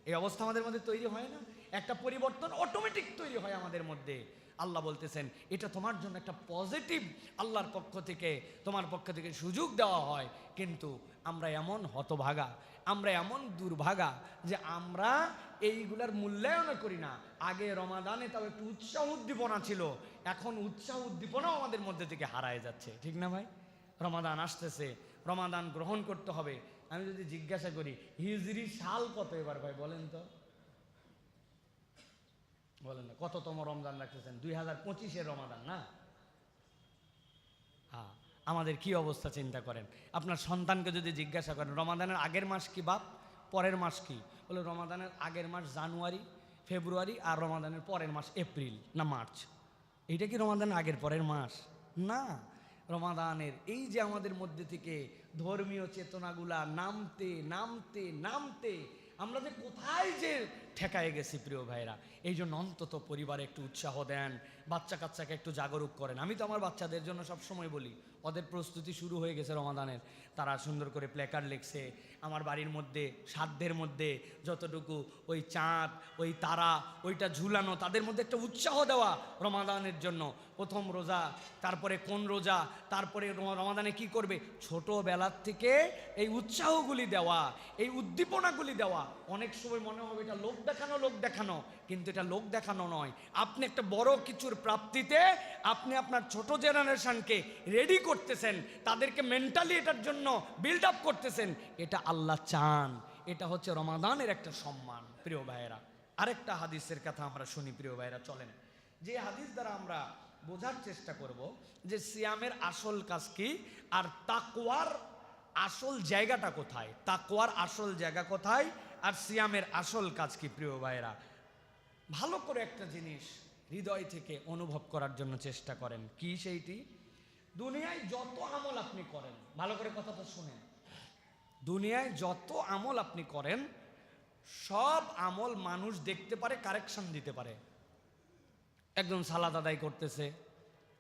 এই অবস্থা আমাদের মধ্যে তৈরি হয় না? একটা পরিবর্তন অটোমেটিক তৈরি হয় আমাদের মধ্যে। আল্লাহ বলতেছেন এটা তোমার জন্য একটা পজিটিভ, আল্লাহর পক্ষ থেকে তোমার পক্ষ থেকে সুযোগ দেওয়া হয়। কিন্তু আমরা এমন হতভাগা, আমরা এমন দুর্ভাগা যে আমরা এইগুলার মূল্যায়ন করি না। আগে রমাদানে তাও একটু উৎসাহ উদ্দীপনা ছিল, এখন উৎসাহ উদ্দীপনাও আমাদের মধ্যে থেকে হারায় যাচ্ছে। ঠিক না ভাই? রমাদান আসতেছে, রমাদান গ্রহণ করতে হবে। আমি যদি জিজ্ঞাসা করি হিজরি সাল কত এবার ভাই বলেন তো, বলেন না কততম রমজান রাখতেছেন? 2025-এর রমাদান না? হ্যাঁ, আমাদের কি অবস্থা চিন্তা করেন। আপনার সন্তানকে যদি জিজ্ঞাসা করেন রমাদানের আগের মাস কি বাপ, পরের মাস কি, বলে রমাদানের আগের মাস জানুয়ারি ফেব্রুয়ারি, আর রমাদানের পরের মাস এপ্রিল না মার্চ। এইটা কি রমাদানের আগের পরের মাস? না, রমাদানের এই যে আমাদের মধ্যে থেকে ধর্মীয় চেতনাগুলা নামতে নামতে নামতে আমরা যে কোথায় যে ঠেকায় গেছি প্রিয় ভাইরা। এই জন্য অন্তত পরিবারে একটু উৎসাহ দেন, বাচ্চা কাচ্চাকে একটু জাগরুক করেন। আমি তো আমার বাচ্চাদের জন্য সব সময় বলি, ওদের প্রস্তুতি শুরু হয়ে গেছে রমাদানের, তারা সুন্দর করে প্ল্যাকার্ড লিখছে। আমার বাড়ির মধ্যে সাধ্যের মধ্যে যতটুকু ওই চাঁদ ওই তারা ওইটা ঝুলানো, তাদের মধ্যে একটা উৎসাহ দেওয়া রমাদানের জন্য। প্রথম রোজা, তারপরে কোন রোজা, তারপরে রমাদানে কি করবে, ছোটোবেলার থেকে এই উৎসাহগুলি দেওয়া, এই উদ্দীপনাগুলি দেওয়া। অনেক সময় মনে হবে এটা লোক দেখানো, লোক দেখানো, কিন্তু এটা লোক দেখানো নয়। আপনি একটা বড় কিছুর প্রাপ্তিতে আপনি আপনার ছোট জেনারেশনকে রেডি করতেছেন, তাদেরকে মেন্টালি এটার জন্য বিল্ড আপ করতেছেন। এটা আল্লাহ চান, এটা হচ্ছে রমাদানের একটা সম্মান প্রিয় ভাইয়েরা। আরেকটা হাদিসের কথা আমরা শুনি প্রিয় ভাইয়েরা, চলেন যে হাদিস দ্বারা আমরা বোঝার চেষ্টা করব যে সিয়ামের আসল কাজ কি আর তাকওয়ার আসল জায়গাটা কোথায়, তাকওয়ার আসল জায়গা কোথায় আর সিয়ামের আসল কাজ কি। প্রিয় ভাইয়েরা, ভালো করে একটা জিনিস হৃদয় থেকে অনুভব করার জন্য চেষ্টা করেন। কি সেইটি? দুনিয়ায় যত আমল আপনি করেন, ভালো করে কথাটা শুনেন, দুনিয়ায় যত আমল আপনি করেন সব আমল মানুষ দেখতে পারে, কারেকশন দিতে পারে। একজন সালাদ আদায় করতেছে,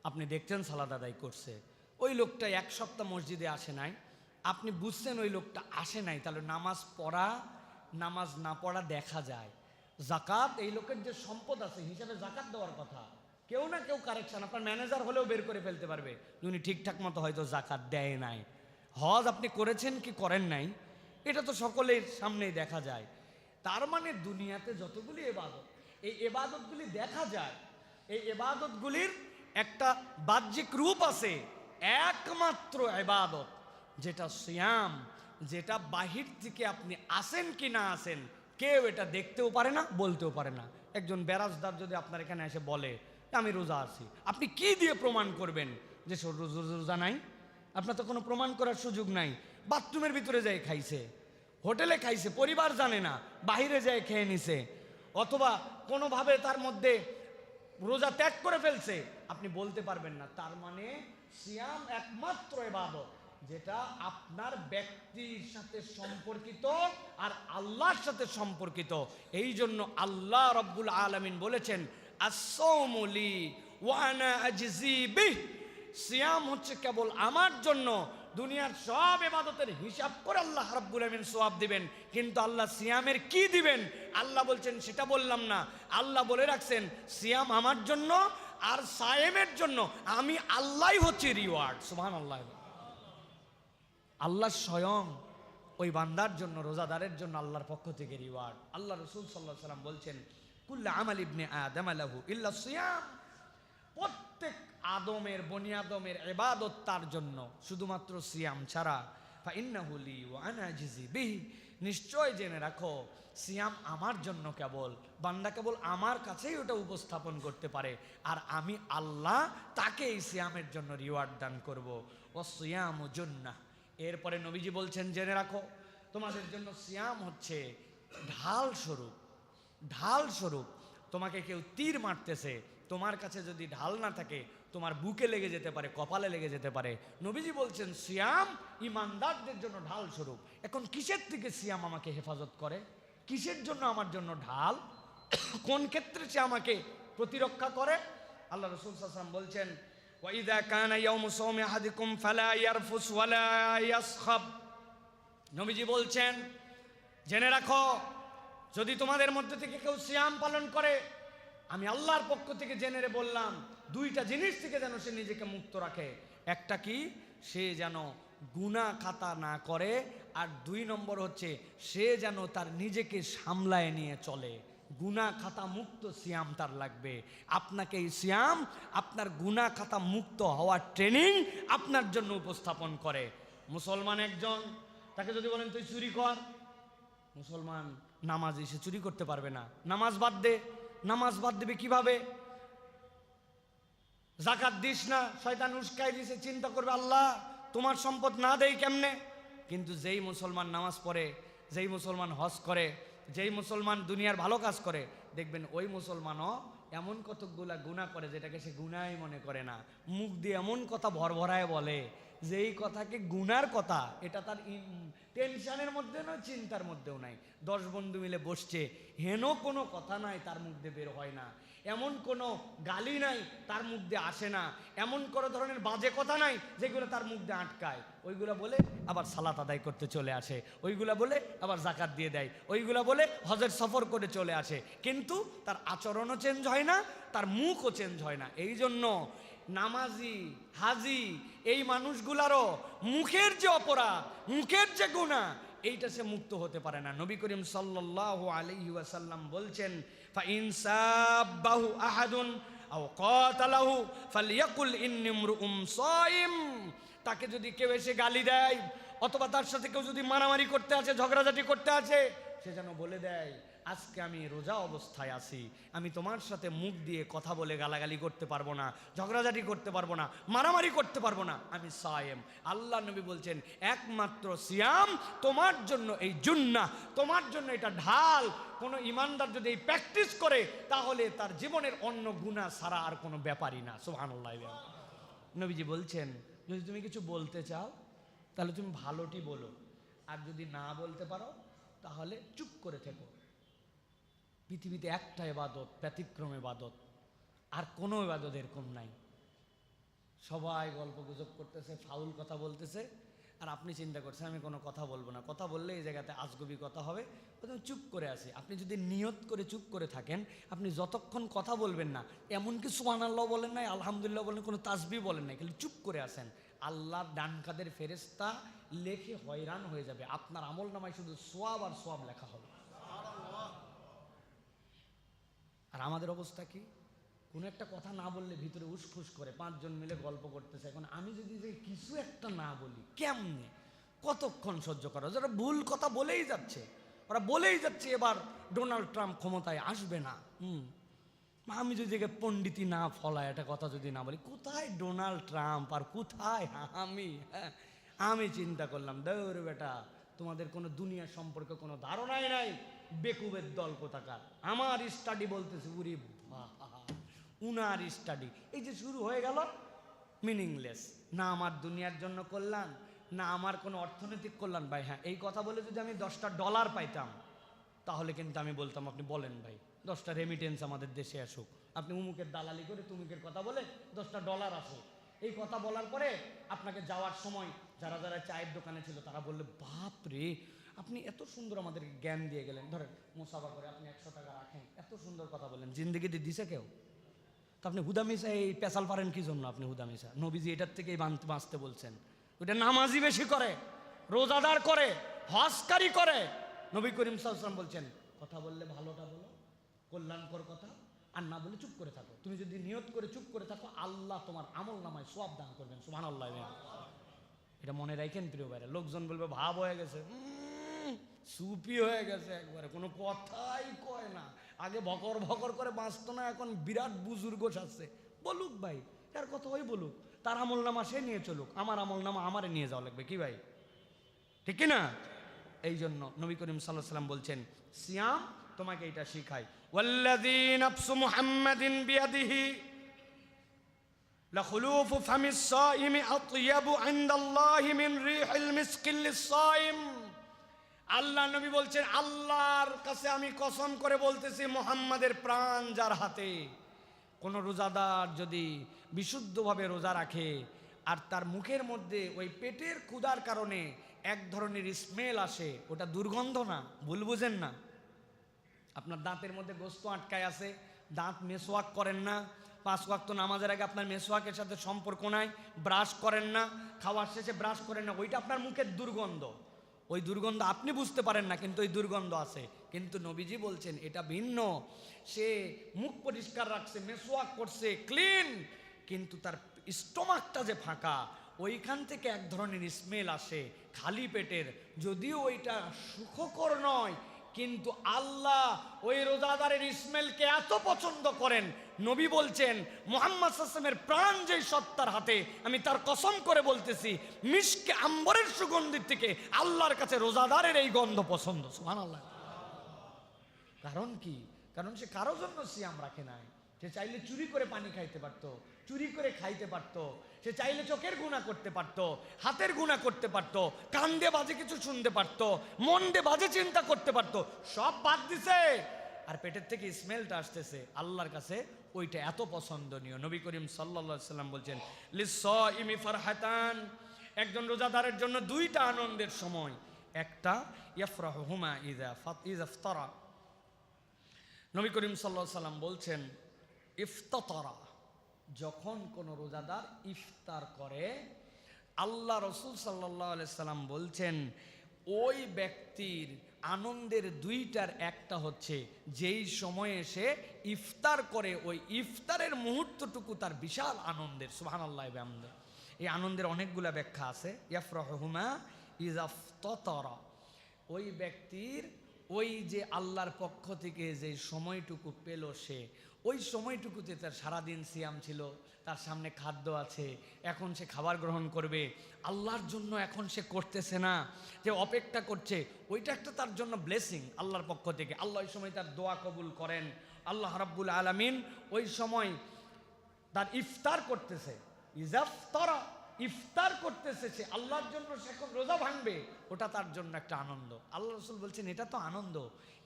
আপনি দেখছেন সালাদ আদায় করছে, ওই লোকটা এক সপ্তাহ মসজিদে আসে নাই, আপনি বুঝছেন ওই লোকটা আসে নাই, তাহলে নামাজ পড়া নামাজ না পড়া দেখা যায়। জাকাত, এই লোকের যে সম্পদ আছে হিসাবে জাকাত দেওয়ার কথা, কেউ না কেউ কারেকশন, আপনার ম্যানেজার হলেও বের করে ফেলতে পারবে উনি ঠিকঠাক মতো হয়তো জাকাত দেয় নাই। হজ আপনি করেছেন কি করেন নাই এটা তো সকলের সামনেই দেখা যায়। তার মানে দুনিয়াতে যতগুলি এবাদত, এই এবাদতগুলি দেখা যায়, এই এবাদতগুলির একটা বাহ্যিক রূপ আছে। একমাত্র এবাদত যেটা সিয়াম, যেটা বাহির থেকে আপনি আসেন কি না আসেন কেউ এটা দেখতেও পারে না, বলতেও পারে না। একজন বেরাজদার যদি আপনার এখানে এসে বলে আমি রোজা আছি, আপনি কি দিয়ে প্রমাণ করবেন যে রোজা নাই? আপনার তো কোনো প্রমাণ করার সুযোগ নাই। বাথরুমের ভিতরে যায় খাইছে, হোটেলে খাইছে, পরিবার জানে না, বাহিরে যায় খেয়ে নিছে, অথবা কোনোভাবে তার মধ্যে রোজা ত্যাগ করে ফেলছে, আপনি বলতে পারবেন না। তার মানে সিয়াম একমাত্র ইবাদত যেটা আপনার ব্যক্তির সাথে সম্পর্কিত আর আল্লাহর সাথে সম্পর্কিত। এই জন্য আল্লাহ রাব্বুল আলামিন বলেছেন আস-সাওমু লি ওয়া আনা আজজি বিহ, সিয়াম হচ্ছে কেবল আমার জন্য। দুনিয়ার সব ইবাদতের হিসাব করে আল্লাহ রাব্বুল আলামিন সওয়াব দিবেন, কিন্তু আল্লাহ সিয়ামের কি দিবেন আল্লাহ বলছেন সেটা বললাম না। আল্লাহ বলে রাখছেন সিয়াম আমার জন্য আর সায়েমের জন্য আমি আল্লাহই হচ্ছে রিওয়ার্ড। সুবহানাল্লাহ। আল্লাহ স্বয়ং ওই বান্দার জন্য, রোজাদারের জন্য আল্লাহর পক্ষ থেকে রিওয়ার্ড। আল্লাহ রাসূল সাল্লাল্লাহু আলাইহি ওয়াসাল্লাম বলছেন কুল্লু আমাল ইবনে আদম লাহু ইল্লা সিয়াম, প্রত্যেক আদমের, বনি আদমের ইবাদত তার জন্য, শুধুমাত্র সিয়াম ছাড়া। ফাইন্নাহু লি ওয়া আনা আজজি বিহি, নিশ্চয় জেনে রাখো সিয়াম আমার জন্য, কেবল বান্দা কেবল আমার কাছেই ওটা উপস্থাপন করতে পারে আর আমি আল্লাহ তাকে এই সিয়ামের জন্য রিওয়ার্ড দান করব। ওয়া সিয়ামু জান্নাহ, এরপরে নবীজি বলছেন জেনে রাখো তোমাদের জন্য সিয়াম হচ্ছে ঢাল স্বরূপ। ঢাল স্বরূপ, তোমাকে কেউ তীর মারতেছে, তোমার কাছে যদি ঢাল না থাকে তোমার বুকে লেগে যেতে পারে, কপালে লেগে যেতে পারে। নবীজি বলছেন সিয়াম ইমানদারদের জন্য ঢাল স্বরূপ। এখন কিসের থেকে সিয়াম আমাকে হেফাজত করে? কিসের জন্য আমার জন্য ঢাল? কোন ক্ষেত্রে সে আমাকে প্রতিরক্ষা করে? আল্লাহ রাসূল সাল্লাল্লাহু আলাইহি ওয়াসাল্লাম বলছেন ওয়াইদা কানা ইয়াউমু সাওমি আহাদিকুম ফালা ইয়ারফুস ওয়ালা ইয়াসখাব, নবীজি বলছেন জেনে রাখো যদি তোমাদের মধ্যে থেকে কেউ সিয়াম পালন করে, আমি আল্লাহর পক্ষ থেকে জেনে বললাম দুইটা জিনিস থেকে যেন সে নিজেকে মুক্ত রাখে। একটা কি, সে যেন গুনাহ খাতা না করে, আর দুই নম্বর হচ্ছে সে যেন তার নিজেকে সামলায় নিয়ে চলে। গুনাহ খাতা মুক্ত সিয়াম তার লাগবে। আপনাকে এই সিয়াম আপনার গুনাহ খাতা মুক্ত হওয়ার ট্রেনিং আপনার জন্য উপস্থাপন করে। মুসলমান একজন, তাকে যদি বলেন তুই চুরি কর, মুসলমান নামাজি, সে চুরি করতে পারবে না। নামাজ বাদ দে, নামাজ বাদ দেবে কিভাবে? যাকাত দিস না, শয়তান উস্কাই দিছে, চিন্তা করবে আল্লাহ তোমার সম্পদ না দেই কেমনে। কিন্তু যেই মুসলমান নামাজ পড়ে, যেই মুসলমান হজ করে, যেই মুসলমান দুনিয়ার ভালো কাজ করে, দেখবেন ওই মুসলমানও এমন কতগুলা গুনাহ করে যেটাকে সে গুনাহই মনে করে না। মুখ দিয়ে এমন কথা ভরভরায় বলে যে এই কথাকে গুনার কথা, এটা তার টেনশনের মধ্যে নয়, চিন্তার মধ্যেও নাই। 10 বন্ধু মিলে বসছে, হেন কোনো কথা নাই তার মুখ দিয়ে বের হয় না, এমন কোনো গালি নাই তার মুখ দিয়ে আসে না, এমন কোনো ধরনের বাজে কথা নাই যেগুলো তার মুখ দিয়ে আটকায়। ওইগুলা বলে আবার সালাত আদায় করতে চলে আসে, ওইগুলা বলে আবার জাকাত দিয়ে দেয়, ওইগুলা বলে হজের সফর করে চলে আসে, কিন্তু তার আচরণও চেঞ্জ হয় না, তার মুখও চেঞ্জ হয় না। এই জন্য নামাজি হাজি এই মানুষগুলারও মুখের যে অপরাধ, মুখের যে গুনাহ, এইটা সে মুক্ত হতে পারে না। নবী করিম সাল্লাল্লাহু আলাইহি ওয়াসাল্লাম বলছেন, ফা ইন সাব্বাহু আহাদুন আও কাতালাহু ফালইয়াকুল ইন্নী ইমরুউম সাইম। তাকে যদি কেউ এসে গালি দেয় অথবা তার সাথে কেউ যদি মারামারি করতে আছে, ঝগড়াঝাটি করতে আছে, সে যেন বলে দেয় আজকে আমি রোজা অবস্থায় আছি, আমি তোমার সাথে মুখ দিয়ে কথা বলে গালাগালি করতে পারবো না, ঝগড়াঝাটি করতে পারবো না, মারামারি করতে পারবো না, আমি সায়েম। আল্লাহ নবী বলছেন একমাত্র সিয়াম তোমার জন্য এই জুন্নাহ, তোমার জন্য এটা ঢাল। কোনো ইমানদার যদি এই প্র্যাকটিস করে তাহলে তার জীবনের অন্য গুনাহ ছাড়া আর কোনো ব্যাপারই না। সুবহানাল্লাহ। নবীজি বলছেন যদি তুমি কিছু বলতে চাও তাহলে তুমি ভালোটি বলো, আর যদি না বলতে পারো তাহলে চুপ করে থেকো। পৃথিবীতে একটা ইবাদত ব্যতিক্রম ইবাদত, আর কোনো ইবাদত এরকম নাই। সবাই গল্প গুজব করতেছে, ফাউল কথা বলতেছে, আর আপনি চিন্তা করছেন আমি কোনো কথা বলবো না, কথা বললে এই জায়গাতে আজগবি কথা হবে, প্রথমে চুপ করে আসি। আপনি যদি নিয়ত করে চুপ করে থাকেন, আপনি যতক্ষণ কথা বলবেন না, এমনকি সুবহানাল্লাহ বলেন নাই, আলহামদুলিল্লাহ বলেন, কোনো তাসবিহ বলেন নাই, খালি চুপ করে আসেন, আল্লাহর ডান কাদের ফেরেশতা লেখে হয়রান হয়ে যাবে, আপনার আমল নামায় শুধু সোয়াব আর সোয়াব লেখা হবে। আর আমাদের অবস্থা কি? কোনো একটা কথা না বললে ভিতরে উসফুস করে, 5 জন মিলে গল্প করতেছে, এখন আমি যদি যে কিছু একটা না বলি কেমনে, কতক্ষণ সহ্য করা? যারা ভুল কথা বলেই যাচ্ছে, ওরা বলেই যাচ্ছে এবার ডোনাল্ড ট্রাম্প ক্ষমতায় আসবে না। আমি যদি পণ্ডিতি না ফলায় একটা কথা যদি না বলি, কোথায় ডোনাল্ড ট্রাম্প আর কোথায় আমি? আমি চিন্তা করলাম দৌড় বেটা, তোমাদের কোনো দুনিয়া সম্পর্কে কোনো ধারণাই নাই, বেকুবের দল কোথাকার। আমার স্টাডি বলতেছে উরি উনার স্টাডি, এই যে শুরু হয়ে গেল মিনিংলেস। না আমার দুনিয়ার জন্য কল্যাণ, না আমার কোনো অর্থনৈতিক কল্যাণ। ভাই হ্যাঁ, এই কথা বলে যদি আমি $10 পাইতাম তাহলে কিন্তু আমি বলতাম আপনি বলেন ভাই 10টা রেমিটেন্স আমাদের দেশে আসুক, আপনি উমুকের দালালি করে তুমুকের কথা বলে $10 আসুক। এই কথা বলার পরে আপনাকে যাওয়ার সময় যারা যারা চায়ের দোকানে ছিল তারা বললে বাপ রে, আপনি এত সুন্দর আমাদেরকে জ্ঞান দিয়ে গেলেন, ধরেন মুসাফা করে আপনি 100 টাকা রাখেন, এত সুন্দর কথা বললেন, জিন্দেগিতে দিছে কেউ? তো আপনি হুদামিশা এই পেশাল পারেন কি জন্য? আপনি হুদামিশা, নবীজি এটার থেকেই বাঁচতে বলছেন। ওইটা নামাজি বেশি করে, রোজাদার করে, হজকারী করে। নবী করিম সাল্লাল্লাহু আলাইহি ওয়াসাল্লাম বলছেন কথা বললে ভালোটা বলো, কল্যাণকর কথা, আর না বলে চুপ করে থাকো। তুমি যদি নিয়ত করে চুপ করে থাকো, আল্লাহ তোমার আমল নামায় সওয়াব দান করবেন। সুবহানাল্লাহ। এটা মনে রাখেন প্রিয় ভাইরা। লোকজন বলবে ভাব হয়ে গেছে, সুপি হয়ে গেছে, একবারে কোনো কথাই কয় না, আগে ভকর ভকর করে বাঁচতো না, এখন বিরাট বুজুর্গ সাজছে। বলুক ভাই, তার কথা ওই বলুক, তার আমল নামা সে নিয়ে চলুক, আমার আমল নামা আমারে নিয়ে যাওয়া লাগবে কি ভাই, ঠিক কি না? এই জন্য নবী করিম সাল্লাল্লাহু আলাইহি ওয়াসাল্লাম বলছেন সিয়াম তোমাকে এটা শিখায়। ওয়াল্লাযী নাফসু মুহাম্মাদিন বিয়াদিহি লাখুলুফু ফামিস সাইমি আতয়াবু ইনদাল্লাহি মিন রিহিল মিসকিল লিস-সাইম। আল্লাহ নবী বলছেন আল্লাহর কাছে আমি কসম করে বলতেছি, মুহাম্মাদের প্রাণ যার হাতে, কোন রোজাদার যদি বিশুদ্ধভাবে রোজা রাখে আর তার মুখের মধ্যে ওই পেটের ক্ষুধার কারণে এক ধরনের স্মেল আসে, ওটা দুর্গন্ধ না, ভুল বুঝেন না। আপনার দাঁতের মধ্যে গোস্ত আটকায় আছে, দাঁত মেসওয়াক করেন না, 5 ওয়াক্ত নামাজের আগে আপনার মেসওয়াকের সাথে সম্পর্ক নাই, ব্রাশ করেন না, খাওয়ার শেষে ব্রাশ করেন না, ওইটা আপনার মুখের দুর্গন্ধ। ওই দুর্গন্ধ আপনি বুঝতে পারেন না, কিন্তু ওই দুর্গন্ধ আছে। কিন্তু নবীজি বলছেন এটা ভিন্ন, সে মুখ পরিষ্কার রাখছে, মেসওয়াক করছে, ক্লিন, কিন্তু তার স্টোমাকটা যে ফাঁকা, ওইখান থেকে এক ধরনের স্মেল আসে খালি পেটের। যদিও ওইটা সুখকর নয়, কিন্তু আল্লাহ ওই রোজাদারের স্মেলকে এত পছন্দ করেন, নবী বলছেন মুহাম্মদ সাল্লাল্লাহু আলাইহি ওয়াসাল্লামের প্রাণ যেই সত্তার হাতে, আমি তার কসম করে বলতেছি মিশকে আম্বরের সুগন্ধির থেকে আল্লাহর কাছে রোজাদারের এই গন্ধ পছন্দ। সুবহানাল্লাহ। কারণ কি? কারণ সে কারো জন্য সিয়াম রাখে নাই, সে চাইলে চুরি করে পানি খাইতে পারতো, চুরি করে খাইতে পারতো, সে চাইলে চোখের গুনাহ করতে পারতো, হাতের গুনাহ করতে পারতো, কান দিয়ে বাজে কিছু শুনতে পারতো, মন দিয়ে বাজে চিন্তা করতে পারতো, সব বাদ দিছে। আর পেটের থেকে স্মেলটা আসতেছে, আল্লাহর কাছে ওইটা এত পছন্দনীয়। নবী করিম সাল্লাল্লাহু আলাইহি সাল্লাম বলছেন, লিস-সাইমি ফারহাতান, একজন রোজাদারের জন্য দুইটা আনন্দের সময়। একটা ইয়াফরাহুমা ইযা ইফতারা, নবী করিম সাল্লাল্লাহু আলাইহি সাল্লাম বলছেন ইফতারা, যখন কোন রোজাদার ইফতার করে, আল্লাহ রসুল সাল্লাল্লাহু আলাইহি সাল্লাম বলছেন ওই ব্যক্তির আনন্দের দুইটার একটা হচ্ছে যেই সময়ে সে ইফতার করে, ওই ইফতারের মুহূর্তটুকু তার বিশাল আনন্দের। সুবহানাল্লাহ। এই আনন্দের অনেকগুলা ব্যাখ্যা আছে। ইয়াফরাহুমা ইযা ইফতারা, ওই ব্যক্তির ওই যে আল্লাহর পক্ষ থেকে যে সময়টুকু পেল, সে ওই সময়টুকুতে তার সারাদিন সিয়াম ছিল, তার সামনে খাদ্য আছে, এখন সে খাবার গ্রহণ করবে, আল্লাহর জন্য এখন সে করতেছে না, যে অপেক্ষা করছে, ওইটা একটা তার জন্য ব্লেসিং আল্লাহর পক্ষ থেকে। আল্লাহ ওই সময় তার দোয়া কবুল করেন। আল্লাহ রাব্বুল আলামিন ওই সময় তার ইফতার করতেছে, ইজাফতারা, ইফতার করতেছে সে আল্লাহর জন্য, সে এখন রোজা ভাঙবে, ওটা তার জন্য একটা আনন্দ। আল্লাহ রাসূল বলছেন এটা তো আনন্দ,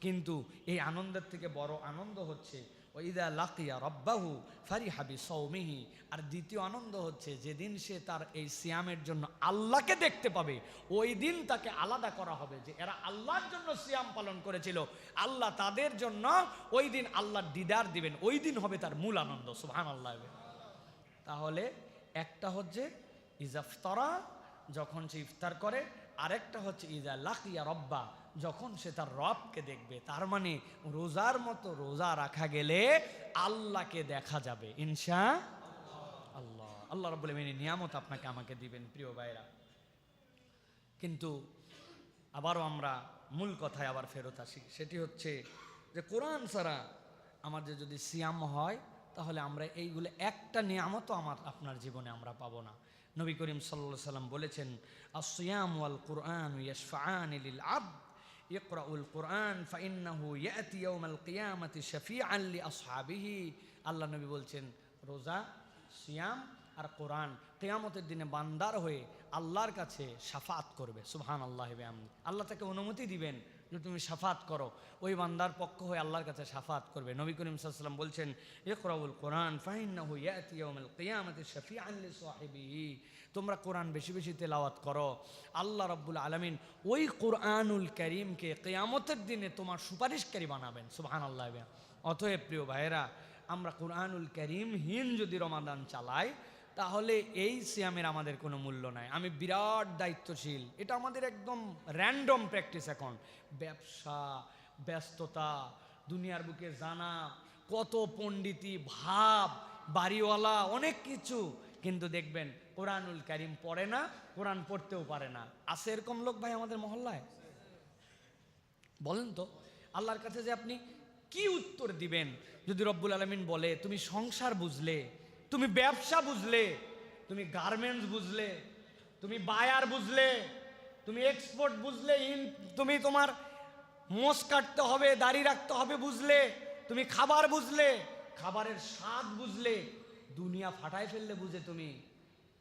কিন্তু এই আনন্দের থেকে বড় আনন্দ হচ্ছে ওয়াইদা লাকিয়া রাব্বাহু ফারিহা বিসাওমিহি, আর দ্বিতীয় আনন্দ হচ্ছে যেদিন সে তার এই সিয়ামের জন্য আল্লাহকে দেখতে পাবে, ওই দিন তাকে আলাদা করা হবে যে এরা আল্লাহর জন্য সিয়াম পালন করেছিল, আল্লাহ তাদের জন্য ওই দিন আল্লাহর দিদার দিবেন, ওই দিন হবে তার মূল আনন্দ। সুবহানাল্লাহ। তাহলে একটা হচ্ছে ইজাফতারা, যখন সে ইফতার করে, আরেকটা হচ্ছে ইজা লাকিয়া রব্বা, যখন সে তার রবকে দেখবে। তার মানে রোজার মতো রোজা রাখা গেলে আল্লাহকে দেখা যাবে ইনশাআল্লাহ। আল্লাহ রাব্বুল আলামিনের নিয়ামত আপনাকে আমাকে দিবেন প্রিয় ভাইরা। কিন্তু আবারও আমরা মূল কথায় আবার ফেরত আসি, সেটি হচ্ছে যে কোরআন ছাড়া আমাদের যদি সিয়াম হয়, তাহলে আমরা এইগুলো একটা নিয়ামতও আমার আপনার জীবনে আমরা পাবো না। নবী করিম সাল্লাল্লাহু আলাইহি সাল্লাম বলেছেন, আস-সিয়াম ওয়াল কুরআন ইয়াশফাআনি লিল আবদ ইকরাউল কুরআন ফাইন্নাহু ইয়াতি ইয়াউমাল কিয়ামাতি শাফিআন লি আসহাবিহি। আল্লাহ নবী বলছেন রোজা, সিয়াম আর কোরআন কিয়ামতের দিনে বান্দার হয়ে আল্লাহর কাছে শাফাত করবে। সুবহানাল্লাহি ওয়া বিহামদিহি। আল্লাহ তাকে অনুমতি দিবেন যে তুমি শাফাত করো, ওই বান্দার পক্ষ হয়ে আল্লাহর কাছে শাফাত করবে। নবী করিম সাল্লাল্লাহু আলাইহি ওয়াসাল্লাম বলছেন ইকরাউল কুরআন ফাইন্নাহু ইয়াতি ইয়াউমাল কিয়ামাতি শাফিআন লি সাহিবিহি, তোমরা কোরআন বেশি বেশি তেলাওয়াত করো, আল্লাহ রাব্বুল আলামিন ওই কোরআনুল কারীমকে কিয়ামতের দিনে তোমার সুপারিশকারী বানাবেন। সুবহানাল্লাহ। অতএব প্রিয় ভাইয়েরা, আমরা কোরআনুল কারীমহীন যদি রমাদান চালাই, তাহলে এই সিয়ামের আমাদের কোনো মূল্য নাই। আমি বিরাট দায়িত্বশীল, এটা আমাদের একদম র্যান্ডম প্র্যাকটিস। এখন ব্যবসা, ব্যস্ততা, দুনিয়ার বুকে জানা, কত পণ্ডিতি ভাব, বাড়িওয়ালা, অনেক কিছু, কিন্তু দেখবেন কোরআনুল কারীম পড়ে না, কোরআন পড়তেও পারে না। আছে এরকম লোক ভাই আমাদের মহল্লায়? বলেন তো, আল্লাহর কাছে যে আপনি কি উত্তর দিবেন যদি রব্বুল আলামিন বলে তুমি সংসার বুঝলে, তুমি ব্যবসা বুঝলে, তুমি গার্মেন্টস বুঝলে, তুমি বায়ার বুঝলে, তুমি এক্সপোর্ট বুঝলে, তুমি তোমার মোষ কাটতে হবে, দাড়ি রাখতে হবে বুঝলে, তুমি খাবার বুঝলে, খাবারের স্বাদ বুঝলে, দুনিয়া ফাটায় ফেললে বুঝে তুমি,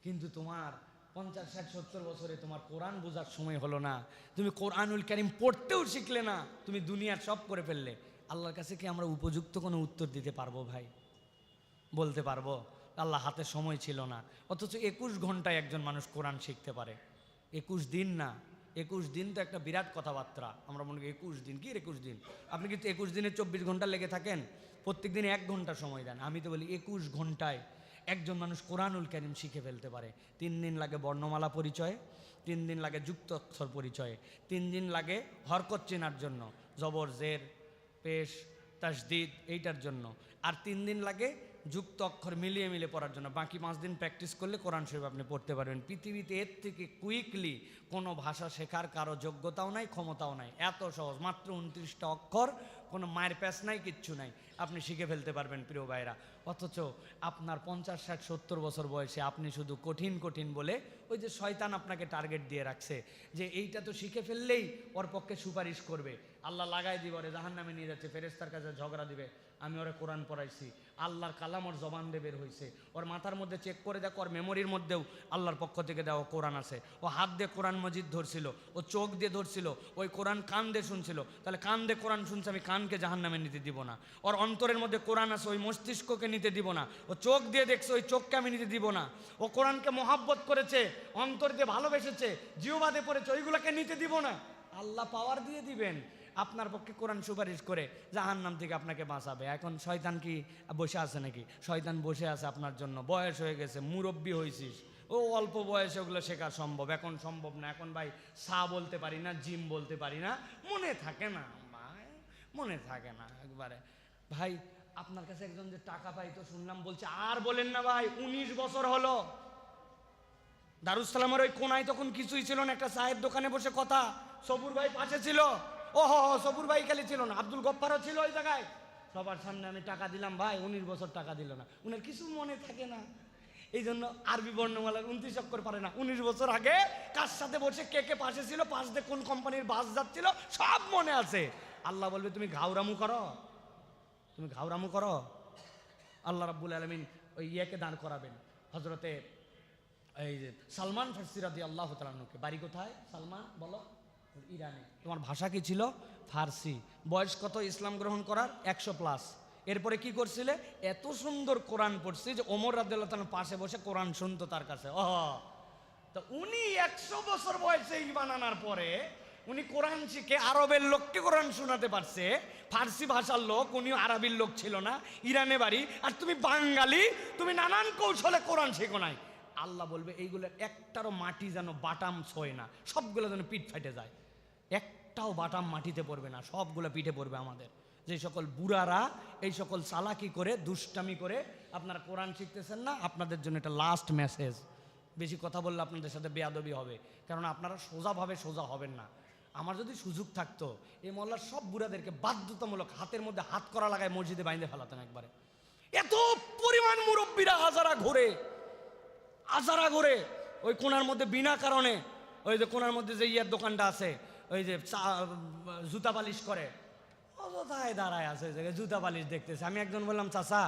কিন্তু তোমার 50, 60, 70 বছরে তোমার কোরআন বোঝার সময় হলো না, তুমি কোরআনুল কারীম পড়তেও শিখলে না, তুমি দুনিয়ার সব করে ফেললে। আল্লাহর কাছে কি আমরা উপযুক্ত কোনো উত্তর দিতে পারবো ভাই? বলতে পারবো আল্লাহ হাতে সময় ছিল না? অথচ 21 ঘন্টায় একজন মানুষ কোরআন শিখতে পারে। 21 দিন না, 21 দিন তো একটা বিরাট কথাবার্তা। আমরা মনে করি 21 দিন, কি 21 দিন? আপনি কিন্তু 21 দিনে 24 ঘন্টা লেগে থাকেন, প্রত্যেক দিন 1 ঘন্টা সময় দেন। আমি তো বলি 21 ঘন্টায় একজন মানুষ কোরআনুল কারীম শিখে ফেলতে পারে। 3 দিন লাগে বর্ণমালা পরিচয়, 3 দিন লাগে যুক্ত অক্ষর পরিচয়, 3 দিন লাগে হরকত চেনার জন্য, জবর, জের, পেশ, তাসদিদ, এইটার জন্য, আর 3 দিন লাগে যুক্ত অক্ষর মিলিয়ে মিলিয়ে পড়ার জন্য। বাকি 5 দিন প্র্যাকটিস করলে কোরআন শরীফ আপনি পড়তে পারবেন। পৃথিবীতে এর থেকে কুইকলি কোনো ভাষা শেখার কারো যোগ্যতাও নাই, ক্ষমতাও নাই। এত সহজ, মাত্র 29টা অক্ষর, কোনো মায়ের প্যাচ নাই, কিচ্ছু নাই, আপনি শিখে ফেলতে পারবেন প্রিয় ভাইরা। অথচ আপনার 50, 60, 70 বছর বয়সে আপনি শুধু কঠিন কঠিন বলে, ওই যে শয়তান আপনাকে টার্গেট দিয়ে রাখছে যে এইটা তো শিখে ফেললেই ওর পক্ষে সুপারিশ করবে, আল্লাহ লাগাই দিব, ওরে জাহান্নামে নিয়ে যাচ্ছে, ফেরেশতার কাছে ঝগড়া দিবে, আমি ওরে কোরআন পড়াইছি, আল্লাহর কালাম ওর জবান দিয়ে বের হয়েছে, ওর মাথার মধ্যে চেক করে দেখো, ওর মেমোরির মধ্যেও আল্লাহর পক্ষ থেকে দেওয়া কোরআন আছে। ও হাত দিয়ে কোরআন মজিদ ধরছিল, ও চোখ দিয়ে ধরছিল, ওই কোরআন কান দিয়ে শুনছিল। তাহলে কান দিয়ে কোরআন শুনছে, আমি কানকে জাহান্নামে নিতে দিব না। ওর অন্তরের মধ্যে কোরআন আছে, ওই মস্তিষ্ককে নিতে দিব না। ও চোখ দিয়ে দেখছে, ওই চোখকে আমি নিতে দিব না। ও কোরআনকে মহাব্বত করেছে, অন্তর দিয়ে ভালোবেসেছে, জিহ্বাতে পড়েছে, ওইগুলোকে নিতে দিব না। আল্লাহ পাওয়ার দিয়ে দিবেন আপনার পক্ষে কোরআন সুপারিশ করে জাহান্নাম থেকে আপনাকে বাঁচাবে। এখন শয়তান কি বসে আছে নাকি? শয়তান বসে আছে আপনার জন্য। বয়স হয়ে গেছে, মুরব্বি হয়েছিস, ও অল্প বয়সে ওগুলো শেখা সম্ভব, এখন সম্ভব না। এখন ভাই সা বলতে পারি না, জিম বলতে পারি না, মনে থাকে না ভাই, মনে থাকে না একবারে। ভাই আপনার কাছে একজন যে টাকা পাইতো শুনলাম, বলছে আর বলেন না ভাই, 19 বছর হলো। দারুসালামের ওই কোনায় তখন কিছুই ছিল না, একটা চায়ের দোকানে বসে কথা, সবুর ভাই পাশে ছিল। ওহো, সবুর ভাই খালি ছিল না, আব্দুল গফফারও ছিল ওই জায়গায়। সবার সামনে আমি টাকা দিলাম, ভাই 19 বছর টাকা দিল না। উনার কিছু মনে থাকে না, এই জন্য আরবি বর্ণমালার 29 অক্ষর পারে না। 19 বছর আগে কার সাথে বসে কে কে পাশে ছিল, পাশ দিয়ে কোন কোম্পানির বাস যাচ্ছিল, সব মনে আছে। আল্লাহ বলবে তুমি ঘাউরামু করো, তুমি ঘাউরামু করো। আল্লাহ রাব্বুল আলামিন ওই ইয়েকে দাঁড় করাবেন, হজরতে এই যে সালমান ফার্সি রাদিয়াল্লাহু তাআলা আনহুকে। বাড়ি কোথায় সালমান? বলো। ইরানে। তোমার ভাষা কি ছিল? ফার্সি। বয়স কত ইসলাম গ্রহণ করার? 100+। এরপরে কি করছিলে? এত সুন্দর কোরআন পড়ছি যে ওমর রাদিয়াল্লাহু তাআলা পাশে বসে কোরআন শুনতো তার কাছে। তো উনি 100 বছর বয়সে ঈমান আনার পরে উনি কোরআন শিখে আরবের লোককে কোরআন শোনাতে পারছে। ফার্সি ভাষার লোক, উনি আরবির লোক ছিল না, ইরানে বাড়ি, আর তুমি বাঙালি, তুমি নানান কৌশলে কোরআন শেখো নাই। আল্লাহ বলবে এইগুলোর একটারও মাটি যেন বাটাম ছোঁয় না, সবগুলো যেন পিঠ ফেটে যায়। একটাও বাটাম মাটিতে পড়বে না, সবগুলো পিঠে পড়বে আমাদের। যে সকল বুড়ারা এই সকল চালাকি করে, দুষ্টামি করে আপনারা কোরআন শিখতেছেন না, আপনাদের জন্য এটা লাস্ট মেসেজ। বেশি কথা বললে আপনাদের সাথে বেয়াদবি হবে, কারণ আপনারা সোজাভাবে সোজা হবেন না। আমার যদি সুযোগ থাকতো এই মহল্লার সব বুড়াদেরকে বাধ্যতামূলক হাতের মধ্যে হাত করা লাগায় মসজিদে বাইন্ধে ফেলাতাম একবারে। এত পরিমাণ মুরব্বীরা হাজারা ঘোরে, আজারা ঘোরে ওই কোনার মধ্যে বিনা কারণে। ওই যে কোনার মধ্যে যে ইয়ের দোকানটা আছে, ওই যে জুতা পালিশ করে, অযথায় দাঁড়ায় আছে ওই জায়গায় জুতা পালিশ দেখতেছে। আমি একজন বললাম, চাচা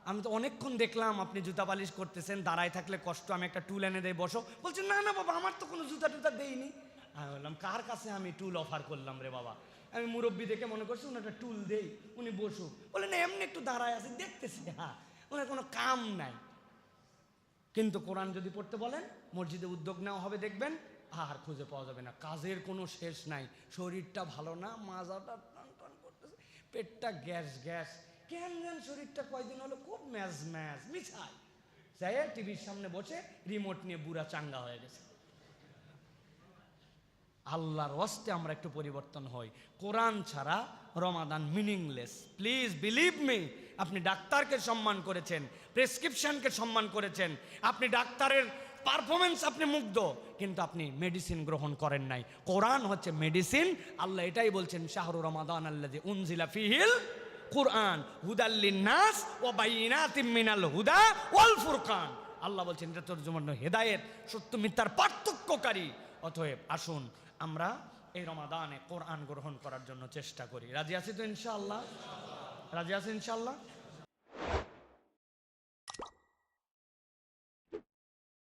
আমি তো অনেকক্ষণ দেখলাম আপনি জুতা পালিশ করতেছেন, দাঁড়ায় থাকলে কষ্ট, আমি একটা টুল এনে দেয়, বসো। বলছে না না বাবা, আমার তো কোনো জুতা টুতা দেয়নি। আমি বললাম, কার কাছে আমি টুল অফার করলাম রে বাবা? আমি মুরব্বী দেখে মনে করছি উনি একটা টুল দেই, উনি বসুক। বলে না, এমনি একটু দাঁড়ায় আছে দেখতেছি, হ্যাঁ ওনার কোনো কাম নাই। কিন্তু কোরআন যদি পড়তে বলেন, মসজিদে উদ্যোগ নেওয়া হবে, দেখবেন আর খুঁজে পাওয়া যাবে না। কাজের কোনো শেষ নাই। শরীরটা ভালো না, মাজাটা টান টান করতেছে, পেটটা গ্যাস গ্যাস, কেন যেন শরীরটা কয়দিন হলো খুব ম্যাজ ম্যাজ, মিছায় যাই টিভির সামনে বসে রিমোট নিয়ে বুড়া চাঙ্গা হয়ে গেছে। আল্লাহর ওয়াস্তে আমরা একটু পরিবর্তন হই। কোরআন ছাড়া রমাদান মিনিংলেস। Please believe me. আপনি ডাক্তারকে সম্মান করেছেন, প্রেসক্রিপশনকে সম্মান করেছেন, আপনি ডাক্তারের পারফরমেন্স আপনি মুগ্ধ, কিন্তু আপনি মেডিসিন গ্রহণ করেন নাই। কোরআন হচ্ছে মেডিসিন। আল্লাহ এটাই বলছেন, শাহরু রমাদান আল্লাযী উনজিলা ফীহিল কুরআন হুদাল লিন্নাস ওয়া বাইয়িনাতিম মিনাল হুদা ওয়াল ফুরকান। আল্লাহ বলছেন এটা তোর জন্য হেদায়েত, সত্য মিথ্যার পার্থক্যকারী। অতএব আসুন আমরা এই রমাদানে কোরআন গ্রহণ করার জন্য চেষ্টা করি। রাজি আছি তো ইনশাআল্লাহ? রাজি আছি ইনশাআল্লাহ?